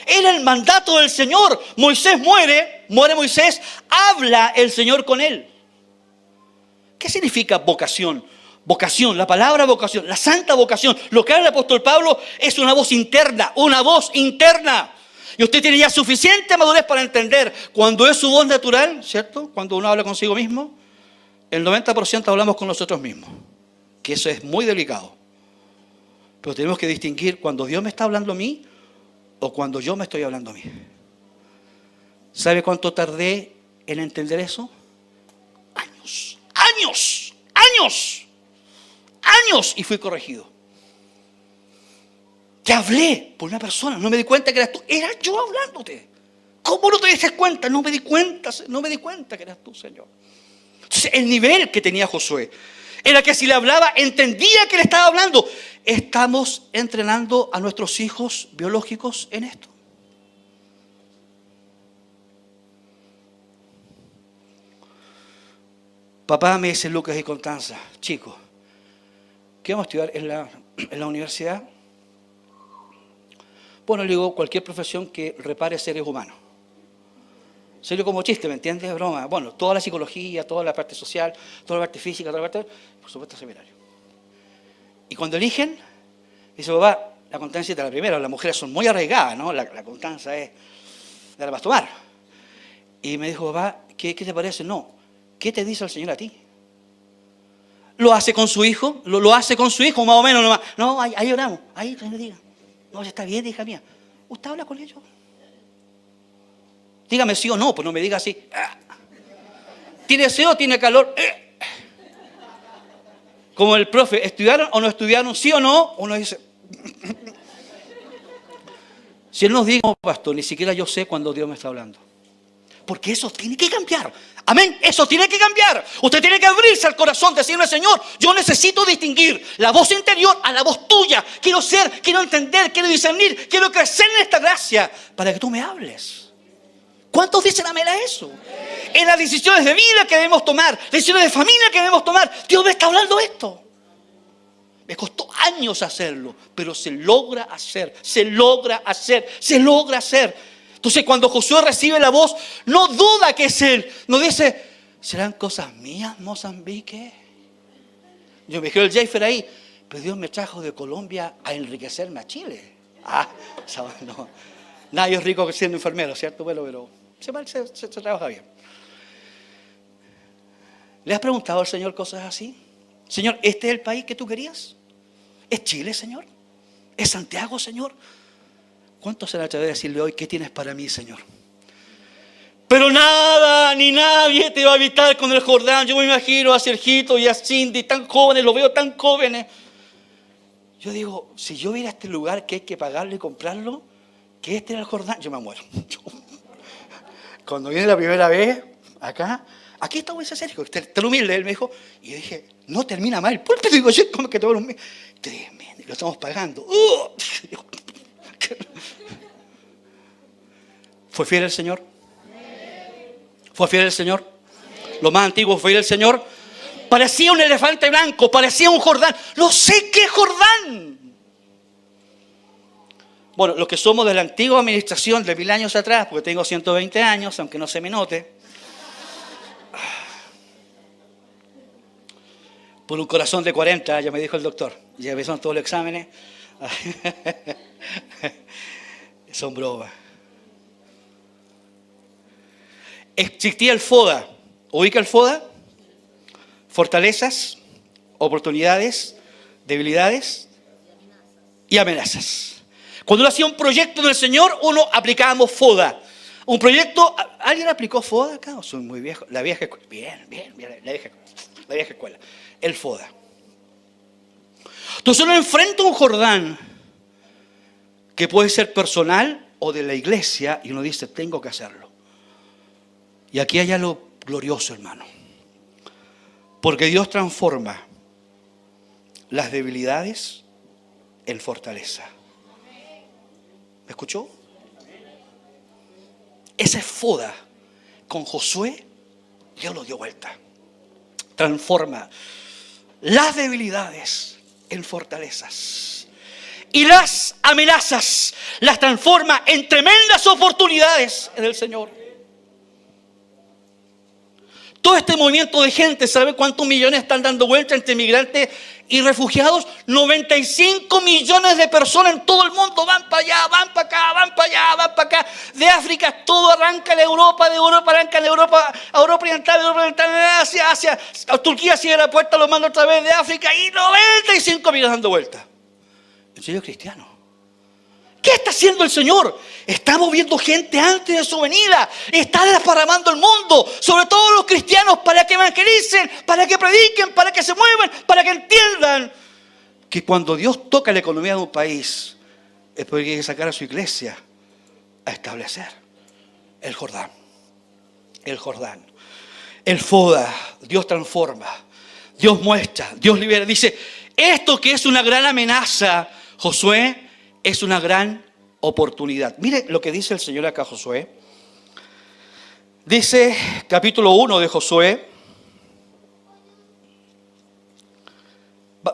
Era el mandato del Señor. Moisés muere Moisés, habla el Señor con él. ¿Qué significa vocación? Vocación, la palabra vocación, la santa vocación. Lo que habla el apóstol Pablo es una voz interna, Y usted tiene ya suficiente madurez para entender cuando es su voz natural, ¿cierto? Cuando uno habla consigo mismo, el 90% hablamos con nosotros mismos, que eso es muy delicado. Pero tenemos que distinguir cuando Dios me está hablando a mí o cuando yo me estoy hablando a mí. ¿Sabe cuánto tardé en entender eso? Años. Y fui corregido. Te hablé por una persona, no me di cuenta que eras tú. Era yo hablándote. ¿Cómo no te diste cuenta? No me di cuenta que eras tú, Señor. Entonces, el nivel que tenía Josué era que si le hablaba, entendía que le estaba hablando. ¿Estamos entrenando a nuestros hijos biológicos en esto? Papá, me dice Lucas y Constanza, chicos, ¿qué vamos a estudiar en la universidad? Bueno, le digo, cualquier profesión que repare seres humanos. Serio como chiste, ¿me entiendes? Broma. Bueno, toda la psicología, toda la parte social, toda la parte física, toda la parte, por supuesto, seminario. Y cuando eligen, dice, papá, la Constanza está la primera, las mujeres son muy arraigadas, ¿no? La Constanza es de la tomar. Y me dijo, papá, ¿qué te parece? No, ¿qué te dice el Señor a ti? ¿Lo hace con su hijo? ¿Lo hace con su hijo, más o menos? No, ahí oramos, ahí le diga. No, está bien, hija mía. ¿Usted habla con ellos? Dígame sí o no, pues no me diga así. ¿Tiene sed o tiene calor? Como el profe, ¿estudiaron o no estudiaron? ¿Sí o no? Uno dice. Si él nos dice, no, pastor, ni siquiera yo sé cuando Dios me está hablando. Porque eso tiene que cambiar. Amén, eso tiene que cambiar. Usted tiene que abrirse al corazón, decirle, Señor, yo necesito distinguir la voz interior a la voz tuya. Quiero ser, quiero entender, quiero discernir, quiero crecer en esta gracia para que tú me hables. ¿Cuántos dicen amén a eso? En las decisiones de vida que debemos tomar, decisiones de familia que debemos tomar, Dios me está hablando esto. Me costó años hacerlo, pero se logra hacer, se logra hacer, se logra hacer. Entonces cuando Josué recibe la voz, no duda que es él. No dice, ¿serán cosas mías, Mozambique? Yo me quedo el Jaifer ahí, pero Dios me trajo de Colombia a enriquecerme a Chile. No. Nadie es rico siendo enfermero, ¿cierto? Pero se trabaja bien. ¿Le has preguntado al Señor cosas así? Señor, ¿este es el país que tú querías? ¿Es Chile, Señor? ¿Es Santiago, Señor? ¿Cuánto se le atreve a decirle hoy, qué tienes para mí, Señor? Pero nada, ni nadie te va a evitar con el Jordán. Yo me imagino a Sergito y a Cindy tan jóvenes, los veo tan jóvenes. Yo digo, si yo viera a este lugar que hay que pagarlo y comprarlo, que este era el Jordán, yo me muero. Cuando viene la primera vez, aquí está ese Sergio, tan humilde, él me dijo, y yo dije, no termina mal el púlpito, digo, yo como que todo un mes, tremendo, lo estamos pagando. ¿Fue fiel el Señor? ¿Fue fiel el Señor? Lo más antiguo fue fiel el Señor. Parecía un elefante blanco, parecía un Jordán. No sé qué Jordán. Bueno, los que somos de la antigua administración de 1000 años atrás, porque tengo 120 años, aunque no se me note, por un corazón de 40, ya me dijo el doctor, ya me son todos los exámenes, son bromas. Existía el FODA, ¿ubica el FODA? Fortalezas, oportunidades, debilidades y amenazas. Cuando uno hacía un proyecto del Señor, uno aplicábamos FODA. Un proyecto, ¿alguien aplicó FODA acá? ¿O soy muy viejo? La vieja escuela. Bien, la vieja escuela. El FODA. Entonces uno enfrenta un Jordán que puede ser personal o de la iglesia y uno dice, tengo que hacerlo. Y aquí hay algo glorioso, hermano. Porque Dios transforma las debilidades en fortaleza. ¿Me escuchó? Ese FODA con Josué, Dios lo dio vuelta. Transforma las debilidades en fortalezas. Y las amenazas las transforma en tremendas oportunidades en el Señor. Todo este movimiento de gente, ¿sabe cuántos millones están dando vuelta entre migrantes y refugiados? 95 millones de personas en todo el mundo van para allá, van para acá, van para allá, van para acá. De África todo arranca en Europa, de Europa arranca en Europa, a Europa Oriental, Asia, a Turquía sigue la puerta, lo manda otra vez de África y 95 millones dando vuelta. ¿En serio, cristiano? ¿Qué está haciendo el Señor? Está moviendo gente antes de su venida. Está desparramando el mundo, sobre todo los cristianos, para que evangelicen, para que prediquen, para que se muevan, para que entiendan que cuando Dios toca la economía de un país, es porque hay que sacar a su iglesia a establecer. El Jordán. El Jordán. El Foda. Dios transforma. Dios muestra. Dios libera. Dice, esto que es una gran amenaza, Josué, es una gran oportunidad. Mire lo que dice el Señor acá, Josué. Dice, capítulo 1 de Josué.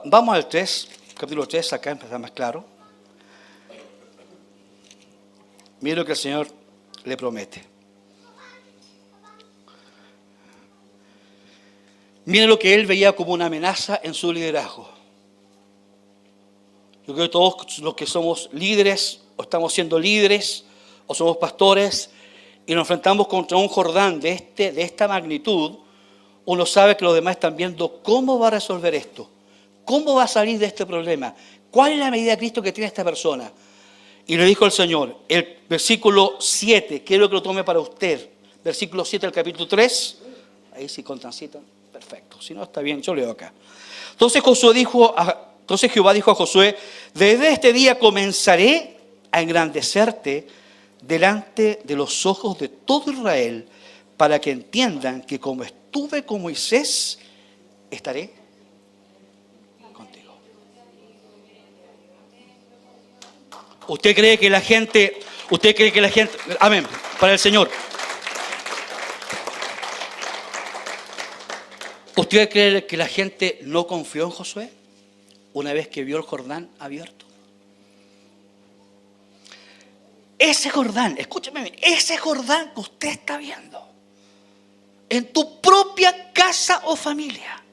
Vamos al 3, capítulo 3, acá empezar más claro. Mire lo que el Señor le promete. Mire lo que él veía como una amenaza en su liderazgo. Yo creo que todos los que somos líderes, o estamos siendo líderes, o somos pastores, y nos enfrentamos contra un Jordán de esta magnitud, uno sabe que los demás están viendo cómo va a resolver esto. ¿Cómo va a salir de este problema? ¿Cuál es la medida de Cristo que tiene esta persona? Y le dijo el Señor, el versículo 7, quiero que lo tome para usted. Versículo 7 del capítulo 3. Ahí sí contancitan. Perfecto. Si no, está bien, yo leo acá. Entonces Jehová dijo a Josué, desde este día comenzaré a engrandecerte delante de los ojos de todo Israel, para que entiendan que como estuve con Moisés, estaré contigo. ¿Usted cree que la gente, amén, para el Señor? ¿Usted cree que la gente no confió en Josué una vez que vio el Jordán abierto? Ese Jordán, escúcheme bien, ese Jordán que usted está viendo en tu propia casa o familia,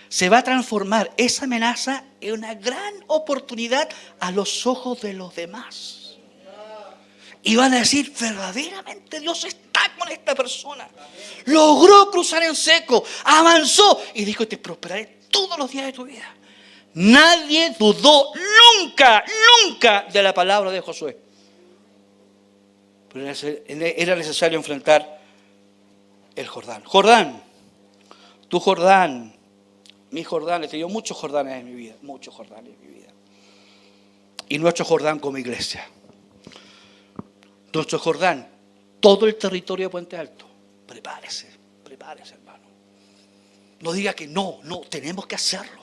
se va a transformar esa amenaza en una gran oportunidad a los ojos de los demás. Y van a decir, verdaderamente Dios está con esta persona. Logró cruzar en seco, avanzó y dijo, te prosperaré todos los días de tu vida. Nadie dudó nunca de la palabra de Josué. Pero era necesario enfrentar el Jordán. Jordán, tu Jordán, mi Jordán, he tenido muchos Jordanes en mi vida, Y nuestro Jordán como iglesia. Nuestro Jordán, todo el territorio de Puente Alto. Prepárese, hermano. No diga que no, tenemos que hacerlo.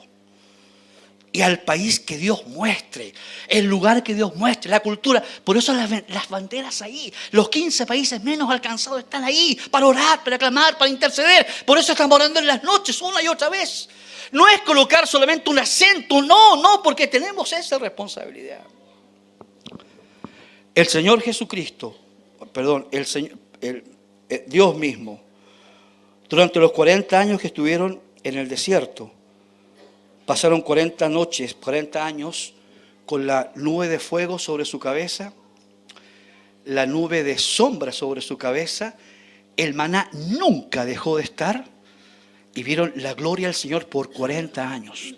Y al país que Dios muestre, el lugar que Dios muestre, la cultura. Por eso las banderas ahí, los 15 países menos alcanzados están ahí para orar, para clamar, para interceder. Por eso estamos orando en las noches una y otra vez. No es colocar solamente un acento, no, porque tenemos esa responsabilidad. El Señor Jesucristo, Dios mismo, durante los 40 años que estuvieron en el desierto, pasaron 40 noches, 40 años con la nube de fuego sobre su cabeza, la nube de sombra sobre su cabeza. El maná nunca dejó de estar y vieron la gloria del Señor por 40 años.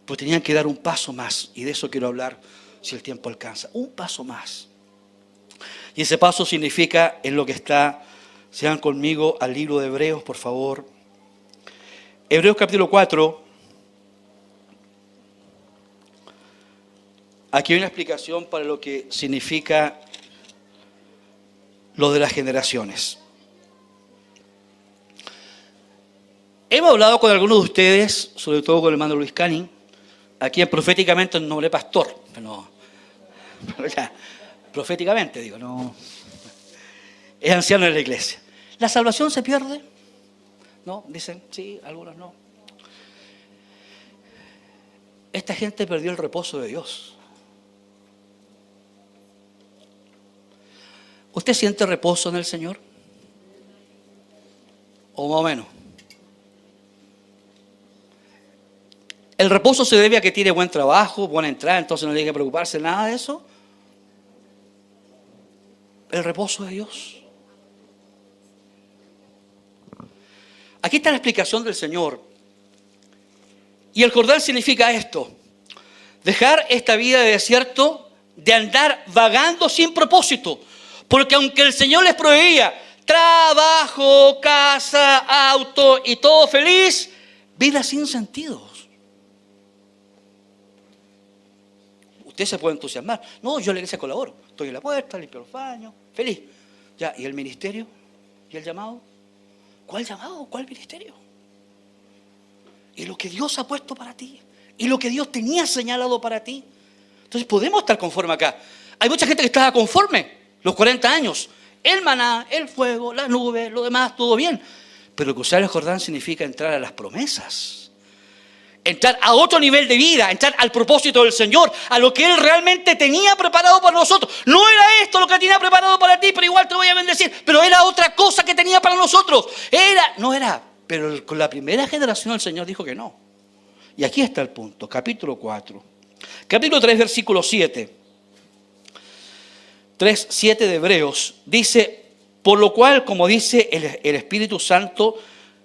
Pues tenían que dar un paso más, y de eso quiero hablar si el tiempo alcanza. Un paso más. Y ese paso significa en lo que está, sean conmigo al libro de Hebreos, por favor. Hebreos capítulo 4. Aquí hay una explicación para lo que significa lo de las generaciones. Hemos hablado con algunos de ustedes, sobre todo con el hermano Luis Canning, aquí proféticamente en nombre de pastor, pero ya, proféticamente digo, no, es anciano en la iglesia. ¿La salvación se pierde? No, dicen sí, algunos no. Esta gente perdió el reposo de Dios. ¿Usted siente reposo en el Señor? ¿O más o menos? ¿El reposo se debe a que tiene buen trabajo, buena entrada, entonces no tiene que preocuparse nada de eso? El reposo de Dios. Aquí está la explicación del Señor. Y el Jordán significa esto: dejar esta vida de desierto, de andar vagando sin propósito. Porque aunque el Señor les proveía trabajo, casa, auto y todo feliz, vida sin sentido. Usted se puede entusiasmar. No, yo en la iglesia colaboro. Estoy en la puerta, limpio los baños, feliz. Ya, ¿y el ministerio? ¿Y el llamado? ¿Cuál llamado? ¿Cuál ministerio? Y lo que Dios ha puesto para ti. Y lo que Dios tenía señalado para ti. Entonces podemos estar conforme acá. Hay mucha gente que estaba conforme los 40 años. El maná, el fuego, la nube, lo demás, todo bien. Pero cruzar el Jordán significa entrar a las promesas. Entrar a otro nivel de vida, entrar al propósito del Señor, a lo que Él realmente tenía preparado para nosotros. No era esto lo que tenía preparado para ti, pero igual te voy a bendecir. Pero era otra cosa que tenía para nosotros. Pero con la primera generación el Señor dijo que no. Y aquí está el punto, capítulo 4. Capítulo 3, versículo 7. 3:7 de Hebreos, dice, por lo cual, como dice el Espíritu Santo,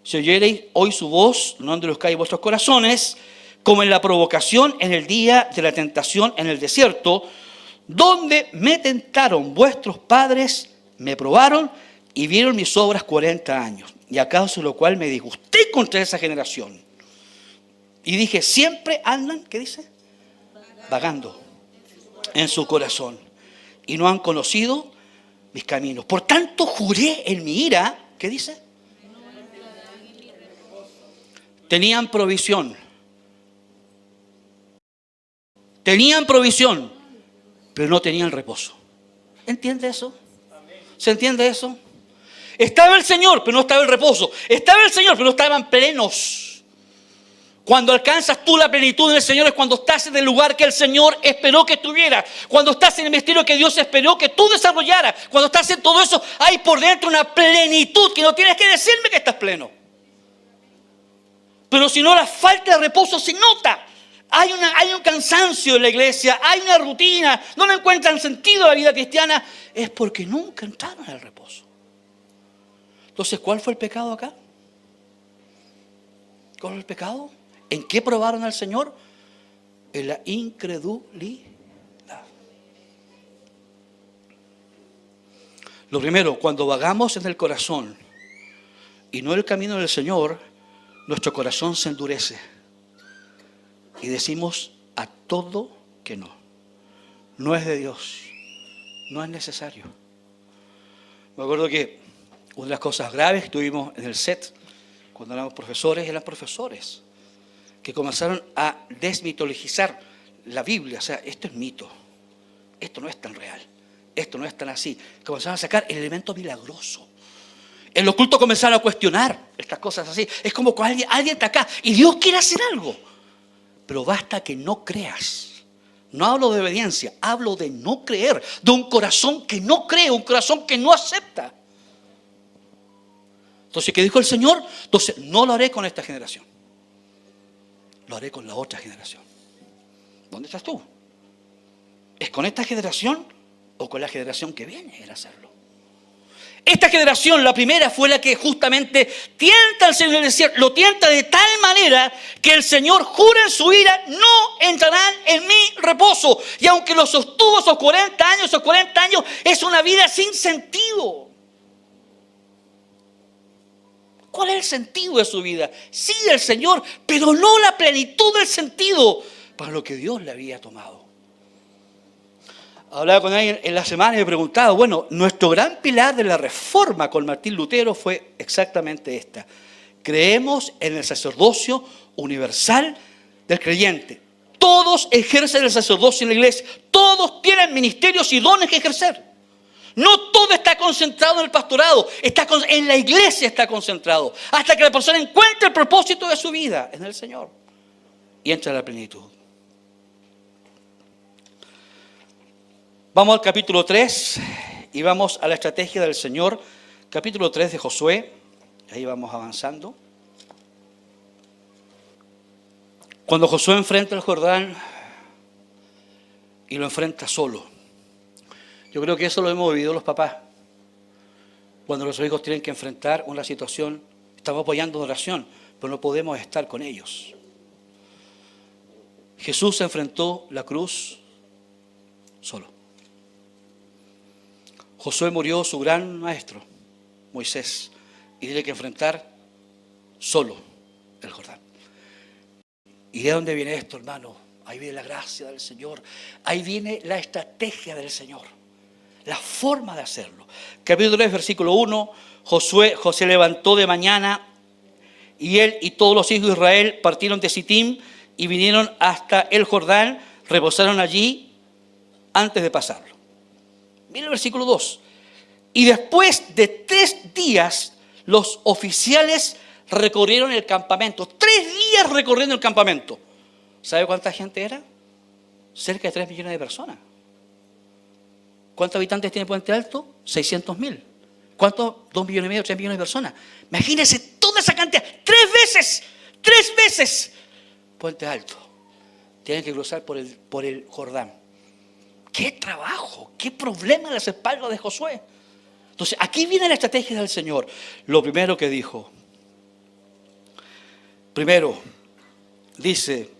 si oyereis hoy su voz, no endurezcáis vuestros corazones, como en la provocación en el día de la tentación en el desierto, donde me tentaron vuestros padres, me probaron y vieron mis obras 40 años. Y a causa de lo cual me disgusté contra esa generación. Y dije, siempre andan, ¿qué dice? Vagando en su corazón. Y no han conocido mis caminos. Por tanto, juré en mi ira, ¿qué dice? Tenían provisión. Tenían provisión, pero no tenían reposo. ¿Entiende eso? ¿Se entiende eso? Estaba el Señor, pero no estaba el reposo. Estaba el Señor, pero no estaban plenos. Cuando alcanzas tú la plenitud del Señor es cuando estás en el lugar que el Señor esperó que estuvieras. Cuando estás en el ministerio que Dios esperó que tú desarrollaras. Cuando estás en todo eso, hay por dentro una plenitud que no tienes que decirme que estás pleno. Pero si no, la falta de reposo se nota. Hay un cansancio en la iglesia, hay una rutina, no le encuentran sentido a la vida cristiana. Es porque nunca entraron en el reposo. Entonces, ¿cuál fue el pecado acá? ¿Cuál fue el pecado? ¿En qué probaron al Señor? En la incredulidad. Lo primero, cuando vagamos en el corazón y no el camino del Señor, nuestro corazón se endurece y decimos a todo que no. No es de Dios, no es necesario. Me acuerdo que una de las cosas graves que tuvimos en el set, cuando éramos profesores, eran profesores que comenzaron a desmitologizar la Biblia. O sea, esto es mito, esto no es tan real, esto no es tan así. Comenzaron a sacar el elemento milagroso. En los cultos comenzaron a cuestionar estas cosas así. Es como cuando alguien está acá y Dios quiere hacer algo. Pero basta que no creas. No hablo de obediencia, hablo de no creer, de un corazón que no cree, un corazón que no acepta. Entonces, ¿qué dijo el Señor? Entonces, no lo haré con esta generación. Lo haré con la otra generación. ¿Dónde estás tú? ¿Es con esta generación o con la generación que viene a hacerlo? Esta generación, la primera, fue la que justamente tienta al Señor en el desierto. Lo tienta de tal manera que el Señor jura en su ira, no entrarán en mi reposo. Y aunque lo sostuvo esos 40 años es una vida sin sentido. ¿Cuál es el sentido de su vida? Sí, el Señor, pero no la plenitud del sentido para lo que Dios le había tomado. Hablaba con alguien en la semana y me preguntaba, bueno, nuestro gran pilar de la reforma con Martín Lutero fue exactamente esta. Creemos en el sacerdocio universal del creyente. Todos ejercen el sacerdocio en la iglesia. Todos tienen ministerios y dones que ejercer. No todo está concentrado en el pastorado, en la iglesia está concentrado. Hasta que la persona encuentre el propósito de su vida en el Señor y entra a la plenitud. Vamos al capítulo 3 y vamos a la estrategia del Señor. Capítulo 3 de Josué, ahí vamos avanzando. Cuando Josué enfrenta el Jordán y lo enfrenta solo. Yo creo que eso lo hemos vivido los papás. Cuando los hijos tienen que enfrentar una situación, estamos apoyando en oración, pero no podemos estar con ellos. Jesús enfrentó la cruz solo. Josué murió su gran maestro, Moisés, y tiene que enfrentar solo el Jordán. ¿Y de dónde viene esto, hermano? Ahí viene la gracia del Señor. Ahí viene la estrategia del Señor. la forma de hacerlo. Capítulo 3, versículo 1, José levantó de mañana y él y todos los hijos de Israel partieron de Sittim y vinieron hasta el Jordán, reposaron allí antes de pasarlo. Mira el versículo 2. Y después de 3 días, los oficiales recorrieron el campamento. 3 días recorriendo el campamento. ¿Sabe cuánta gente era? Cerca de 3 millones de personas. ¿Cuántos habitantes tiene Puente Alto? 600.000. ¿Cuántos? 2,5 millones, 3 millones de personas. Imagínense toda esa cantidad. 3 veces. Puente Alto. Tienen que cruzar por el Jordán. ¡Qué trabajo! ¡Qué problema en las espaldas de Josué! Entonces, aquí viene la estrategia del Señor. Lo primero que dijo. Primero, dice,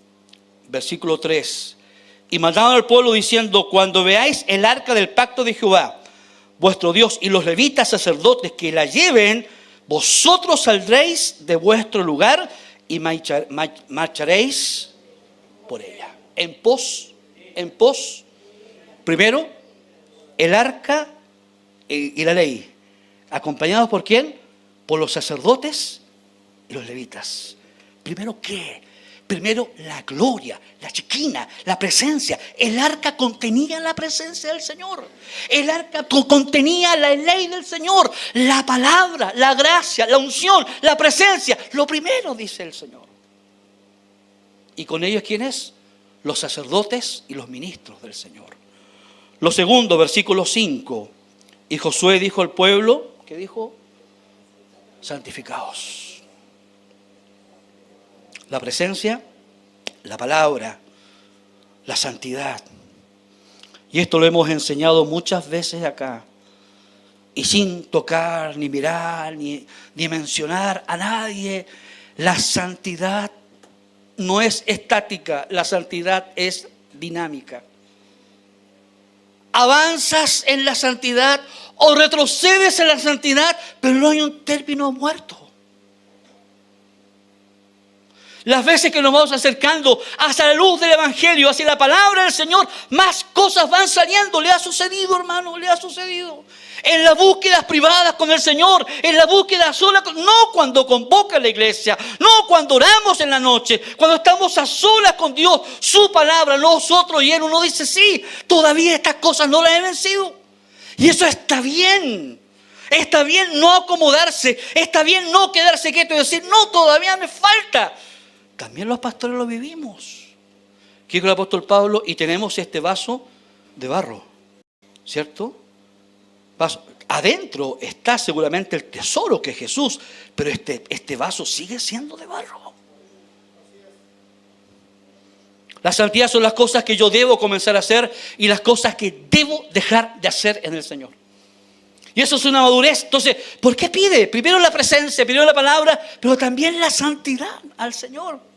versículo 3. Y mandaron al pueblo diciendo, cuando veáis el arca del pacto de Jehová, vuestro Dios, y los levitas sacerdotes que la lleven, vosotros saldréis de vuestro lugar y marcharéis por ella. En pos. Primero, el arca y la ley. ¿Acompañados por quién? Por los sacerdotes y los levitas. Primero, ¿qué? Primero, la gloria, la Shekinah, la presencia. El arca contenía la presencia del Señor. El arca contenía la ley del Señor, la palabra, la gracia, la unción, la presencia. Lo primero, dice el Señor. ¿Y con ellos quiénes? Los sacerdotes y los ministros del Señor. Lo segundo, versículo 5. Y Josué dijo al pueblo, ¿qué dijo? Santificaos. La presencia, la palabra, la santidad. Y esto lo hemos enseñado muchas veces acá. Y sin tocar, ni mirar, ni mencionar a nadie, la santidad no es estática, la santidad es dinámica. Avanzas en la santidad o retrocedes en la santidad, pero no hay un término muerto. Las veces que nos vamos acercando hacia la luz del Evangelio, hacia la palabra del Señor, más cosas van saliendo. ¿Le ha sucedido, hermano? ¿Le ha sucedido? En las búsquedas privadas con el Señor, en la búsqueda sola, no cuando convoca la iglesia, no cuando oramos en la noche, cuando estamos a solas con Dios, su palabra, nosotros y Él. Uno dice, sí, todavía estas cosas no las he vencido. Y eso está bien. Está bien no acomodarse, está bien no quedarse quieto y decir, no, todavía me falta. También los pastores lo vivimos. ¿Qué dijo el apóstol Pablo? Y tenemos este vaso de barro, ¿cierto? Adentro está seguramente el tesoro que es Jesús, pero este vaso sigue siendo de barro. La santidad son las cosas que yo debo comenzar a hacer y las cosas que debo dejar de hacer en el Señor. Y eso es una madurez. Entonces, ¿por qué pide? Primero la presencia, primero la palabra, pero también la santidad al Señor.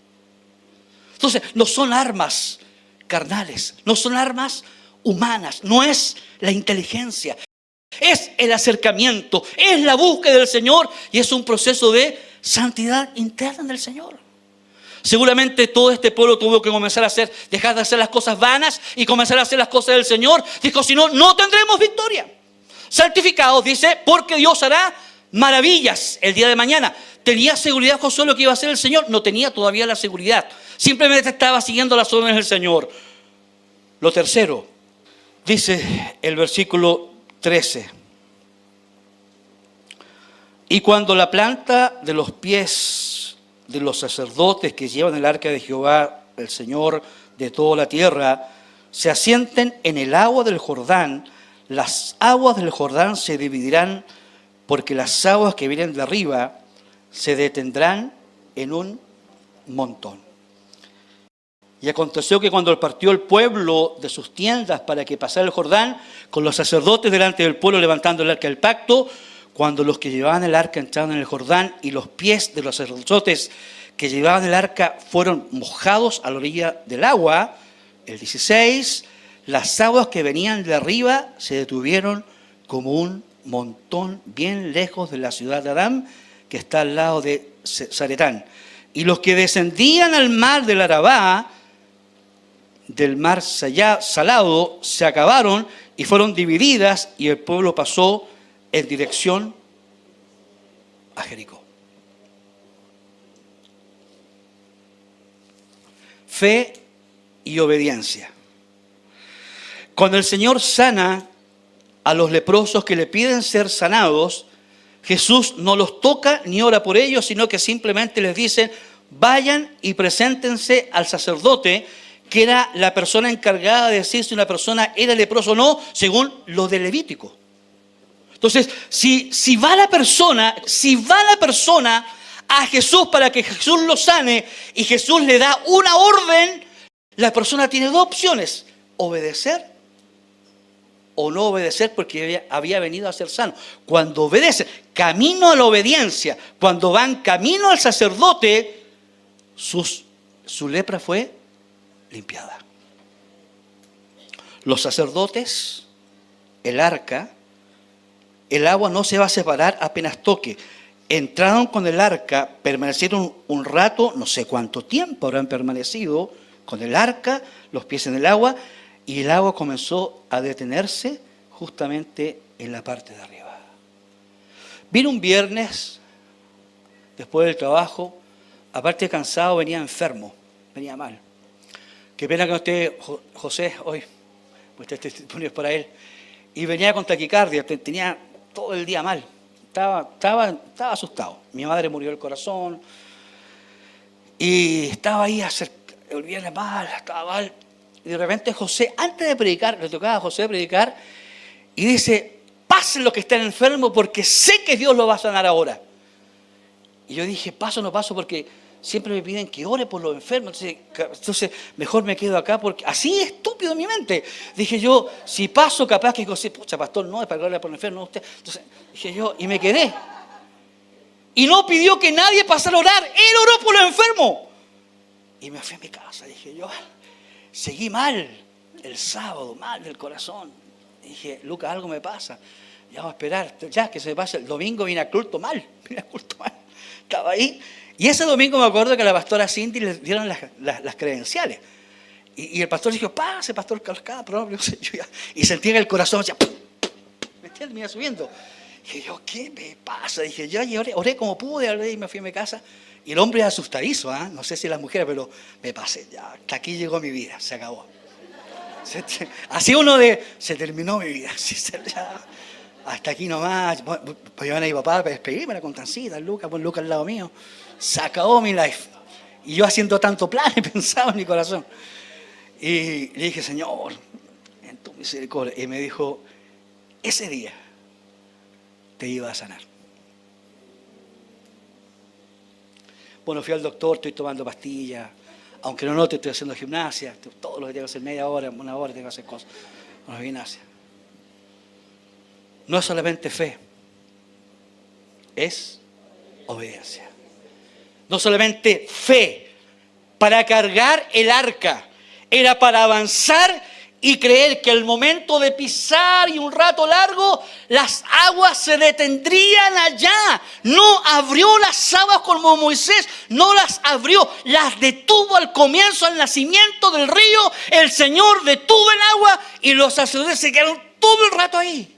Entonces, no son armas carnales, no son armas humanas, no es la inteligencia. Es el acercamiento, es la búsqueda del Señor y es un proceso de santidad interna del Señor. Seguramente todo este pueblo tuvo que comenzar a dejar de hacer las cosas vanas y comenzar a hacer las cosas del Señor. Dijo, si no, no tendremos victoria. Santificados, dice, porque Dios hará maravillas el día de mañana. ¿Tenía seguridad Josué lo que iba a hacer el Señor? No tenía todavía la seguridad. Simplemente estaba siguiendo las órdenes del Señor. Lo tercero, dice el versículo 13. Y cuando la planta de los pies de los sacerdotes que llevan el arca de Jehová, el Señor de toda la tierra, se asienten en el agua del Jordán, las aguas del Jordán se dividirán, porque las aguas que vienen de arriba se detendrán en un montón. Y aconteció que cuando partió el pueblo de sus tiendas para que pasara el Jordán, con los sacerdotes delante del pueblo levantando el arca del pacto, cuando los que llevaban el arca entraron en el Jordán y los pies de los sacerdotes que llevaban el arca fueron mojados a la orilla del agua, el 16, las aguas que venían de arriba se detuvieron como un montón bien lejos de la ciudad de Adán, que está al lado de Zaretán. Y los que descendían al mar del Arabá, del mar salado, se acabaron y fueron divididas y el pueblo pasó en dirección a Jericó. Fe y obediencia. Cuando el Señor sana a los leprosos que le piden ser sanados, Jesús no los toca ni ora por ellos, sino que simplemente les dice: vayan y preséntense al sacerdote, que era la persona encargada de decir si una persona era leprosa o no, según lo de Levítico. Entonces, si va la persona a Jesús para que Jesús lo sane y Jesús le da una orden, la persona tiene dos opciones: obedecer o no obedecer, porque había venido a ser sano. Cuando obedece, camino a la obediencia, cuando van camino al sacerdote, su lepra fue limpiada. Los sacerdotes, el arca, el agua no se va a separar apenas toque. Entraron con el arca, permanecieron un rato, no sé cuánto tiempo habrán permanecido con el arca, los pies en el agua, y el agua comenzó a detenerse justamente en la parte de arriba. Vine un viernes, después del trabajo, aparte de cansado, venía enfermo, venía mal. Qué pena que no esté José hoy, pues este testimonio es para él. Y venía con taquicardia, tenía todo el día mal, estaba asustado. Mi madre murió del corazón y estaba ahí el viernes mal, estaba mal. Y de repente José, antes de predicar, le tocaba a José predicar, y dice: pasen los que estén enfermos porque sé que Dios los va a sanar ahora. Y yo dije: paso o no paso, porque siempre me piden que ore por los enfermos, entonces mejor me quedo acá, porque así estúpido en mi mente. Dije yo: si paso, capaz que José, pucha, pastor, no es para orar por los enfermos, no usted. Entonces dije yo, y me quedé. Y no pidió que nadie pasara a orar, él oró por los enfermos. Y me fui a mi casa, dije yo. Seguí mal el sábado, mal del corazón. Dije: Lucas, algo me pasa. Ya vamos a esperar, ya que se me pasa. El domingo vine al culto mal. Estaba ahí. Y ese domingo me acuerdo que a la pastora Cindy le dieron las credenciales. Y el pastor dijo: pase, pastor Calcada, y sentía que el corazón decía, me iba subiendo. Dije yo: ¿qué me pasa? Dije yo, y oré como pude, y me fui a mi casa. Y el hombre es asustadizo, no sé si las mujeres, pero me pasé, ya, hasta aquí llegó mi vida, se acabó. Así se terminó mi vida, hasta aquí nomás. Pues iban a mi papá para despedirme, la Constancita, Lucas al lado mío. Se acabó mi life. Y yo haciendo tanto plan, he pensado en mi corazón. Y le dije: Señor, en tu misericordia. Y me dijo: ese día te iba a sanar. Bueno, fui al doctor, estoy tomando pastillas, aunque no note, estoy haciendo gimnasia, todo lo que tengo que hacer, media hora, una hora, tengo que hacer cosas con la gimnasia. No es solamente fe, es obediencia. No solamente fe para cargar el arca, era para avanzar y creer que el momento de pisar y un rato largo, las aguas se detendrían allá. No abrió las aguas como Moisés, no las abrió, las detuvo al comienzo, al nacimiento del río. El Señor detuvo el agua y los sacerdotes se quedaron todo el rato ahí.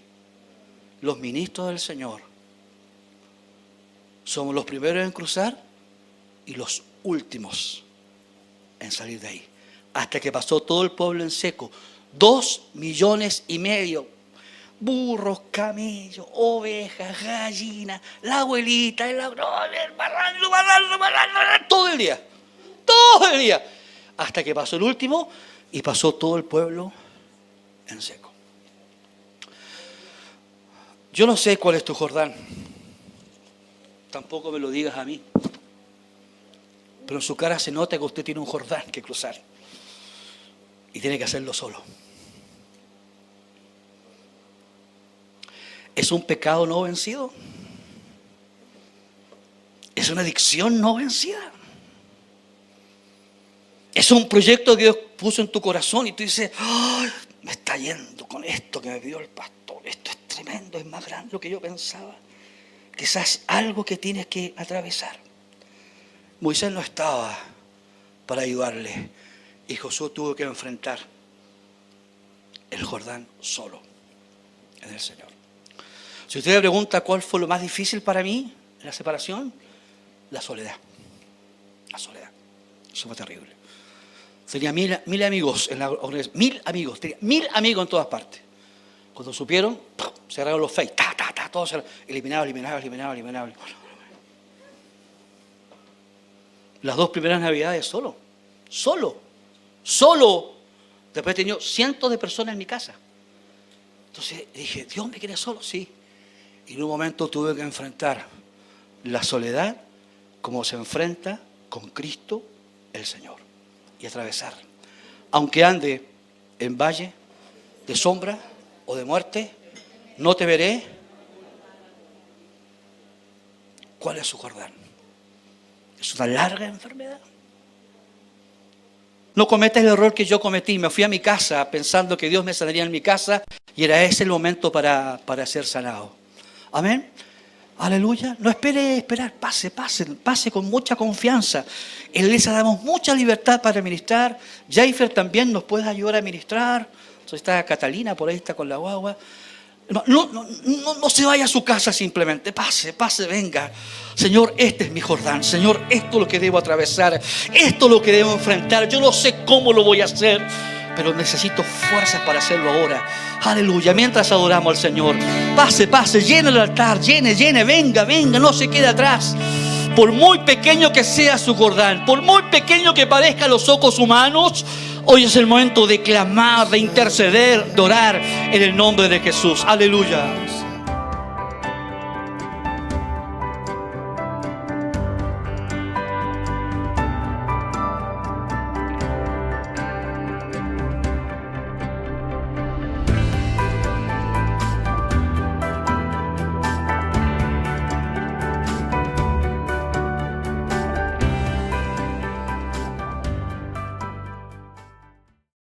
Los ministros del Señor somos los primeros en cruzar y los últimos en salir de ahí. Hasta que pasó todo el pueblo en seco. 2,5 millones, burros, camellos, ovejas, gallinas, la abuelita, el barranco, todo el día, hasta que pasó el último y pasó todo el pueblo en seco. Yo no sé cuál es tu Jordán, tampoco me lo digas a mí, pero en su cara se nota que usted tiene un Jordán que cruzar y tiene que hacerlo solo. ¿Es un pecado no vencido? ¿Es una adicción no vencida? ¿Es un proyecto que Dios puso en tu corazón y tú dices: ¡ay, me está yendo con esto que me pidió el pastor! Esto es tremendo, es más grande de lo que yo pensaba. Quizás algo que tienes que atravesar. Moisés no estaba para ayudarle y Josué tuvo que enfrentar el Jordán solo. en el Señor. Si usted me pregunta cuál fue lo más difícil para mí en la separación, la soledad. La soledad. Eso fue terrible. Tenía mil amigos en la organización, tenía 1000 amigos en todas partes. Cuando supieron, cerraron los Face, todos eliminados. Las 2 primeras navidades solo. Después he tenido cientos de personas en mi casa. Entonces dije, ¿Dios me quiere solo? Sí. Y en un momento tuve que enfrentar la soledad como se enfrenta con Cristo el Señor. Y atravesar. Aunque ande en valle de sombra o de muerte, no te veré. ¿Cuál es su Jordán? Es una larga enfermedad. No cometas el error que yo cometí. Me fui a mi casa pensando que Dios me sanaría en mi casa y era ese el momento para ser sanado. Amén. Aleluya. No espere esperar. Pase con mucha confianza. En la iglesia damos mucha libertad para ministrar. Jaifer también nos puede ayudar a ministrar. Entonces está Catalina, por ahí está con la guagua. No se vaya a su casa simplemente. Pase, venga. Señor, este es mi Jordán. Señor, esto es lo que debo atravesar. Esto es lo que debo enfrentar. Yo no sé cómo lo voy a hacer, pero necesito fuerzas para hacerlo ahora. Aleluya. Mientras adoramos al Señor, pase, llene el altar, llene, venga, no se quede atrás. Por muy pequeño que sea su Jordán, por muy pequeño que parezca a los ojos humanos, hoy es el momento de clamar, de interceder, de orar en el nombre de Jesús. Aleluya.